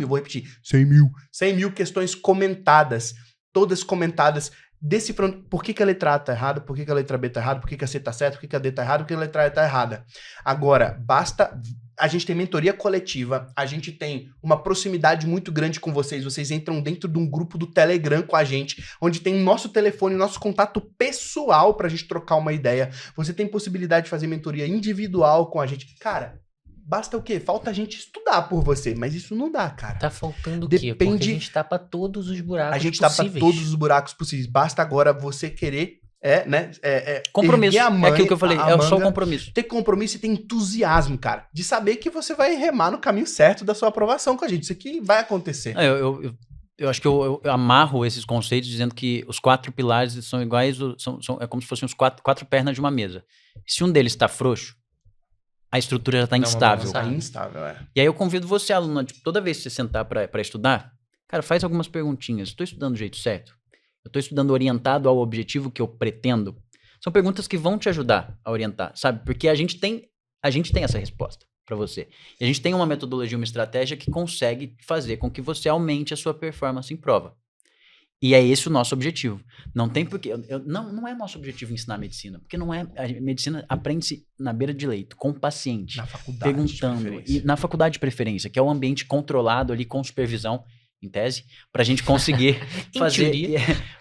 vou repetir, 100 mil questões comentadas, todas comentadas, decifrando por que a letra A tá errada, por que a letra B tá errada, por que a C tá certa, por que a D tá errada, por que a letra E tá errada. Agora, basta... A gente tem mentoria coletiva, a gente tem uma proximidade muito grande com vocês, vocês entram dentro de um grupo do Telegram com a gente, onde tem o nosso telefone, nosso contato pessoal pra gente trocar uma ideia. Você tem possibilidade de fazer mentoria individual com a gente. Cara, basta o quê? Falta a gente estudar por você, mas isso não dá, cara. Tá faltando o quê? Porque a gente tapa todos os buracos possíveis. A gente tapa todos os buracos possíveis. Basta agora você querer... compromisso, é aquilo que eu falei, é só o compromisso. Ter compromisso e ter entusiasmo, cara, de saber que você vai remar no caminho certo da sua aprovação com a gente, isso aqui vai acontecer. Eu acho que eu amarro esses conceitos dizendo que os 4 pilares são iguais, é como se fossem os quatro pernas de uma mesa. Se um deles está frouxo, a estrutura já está instável. Tá instável, E aí eu convido você, aluno, toda vez que você sentar para estudar, cara, faz algumas perguntinhas. Estou estudando do jeito certo? Eu estou estudando orientado ao objetivo que eu pretendo? São perguntas que vão te ajudar a orientar, sabe? Porque a gente tem essa resposta para você. E a gente tem uma metodologia, uma estratégia que consegue fazer com que você aumente a sua performance em prova. E é esse o nosso objetivo. Não tem porque... Não é nosso objetivo ensinar medicina, porque não é... A medicina aprende-se na beira de leito, com o paciente. Na faculdade, perguntando. E na faculdade de preferência, que é um ambiente controlado ali com supervisão, em tese, para a gente conseguir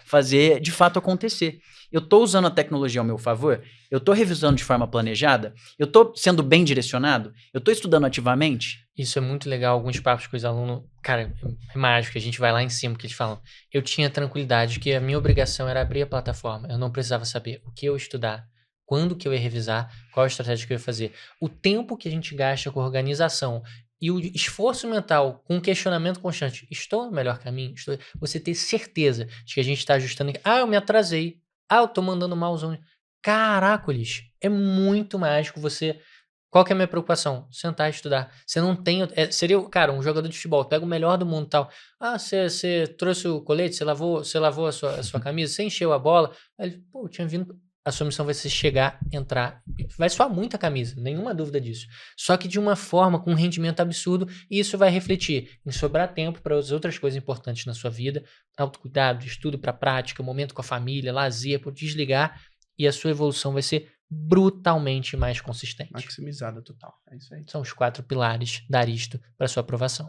fazer de fato acontecer. Eu estou usando a tecnologia ao meu favor? Eu estou revisando de forma planejada? Eu estou sendo bem direcionado? Eu estou estudando ativamente? Isso é muito legal, alguns papos com os alunos, cara, é mágico, a gente vai lá em cima que eles falam. Eu tinha tranquilidade que a minha obrigação era abrir a plataforma, eu não precisava saber o que eu estudar, quando que eu ia revisar, qual a estratégia que eu ia fazer. O tempo que a gente gasta com a organização e o esforço mental com questionamento constante, estou no melhor caminho? Você ter certeza de que a gente está ajustando. Eu me atrasei. Eu tô mandando malzão. Caracoles, é muito mágico você... Qual que é a minha preocupação? Sentar e estudar. Você não tem... seria, cara, um jogador de futebol, pega o melhor do mundo e tal. Você trouxe o colete, você lavou a sua camisa, você encheu a bola. Aí ele, eu tinha vindo... A sua missão vai ser chegar, entrar, vai suar muita camisa, nenhuma dúvida disso. Só que de uma forma, com um rendimento absurdo, e isso vai refletir em sobrar tempo para as outras coisas importantes na sua vida, autocuidado, estudo para prática, momento com a família, lazer, por desligar, e a sua evolução vai ser brutalmente mais consistente. Maximizada total, é isso aí. São os 4 pilares da Aristo para sua aprovação.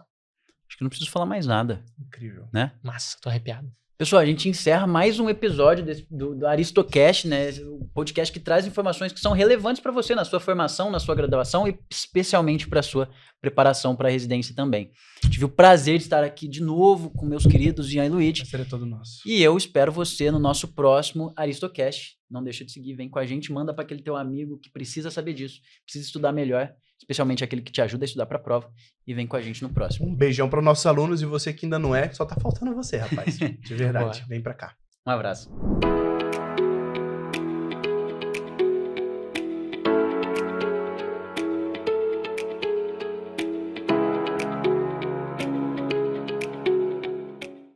Acho que não preciso falar mais nada. Incrível. Né? Massa, tô arrepiado. Pessoal, a gente encerra mais um episódio do Aristocast, né? O podcast que traz informações que são relevantes para você na sua formação, na sua graduação e especialmente para a sua preparação para a residência também. Tive o prazer de estar aqui de novo com meus queridos Jean e Luigi. O prazer é todo nosso. E eu espero você no nosso próximo Aristocast. Não deixa de seguir, vem com a gente, manda para aquele teu amigo que precisa saber disso, precisa estudar melhor, especialmente aquele que te ajuda a estudar para a prova, e vem com a gente no próximo. Um beijão para os nossos alunos e você que ainda não é, só tá faltando você, rapaz. De verdade. Vem para cá. Um abraço.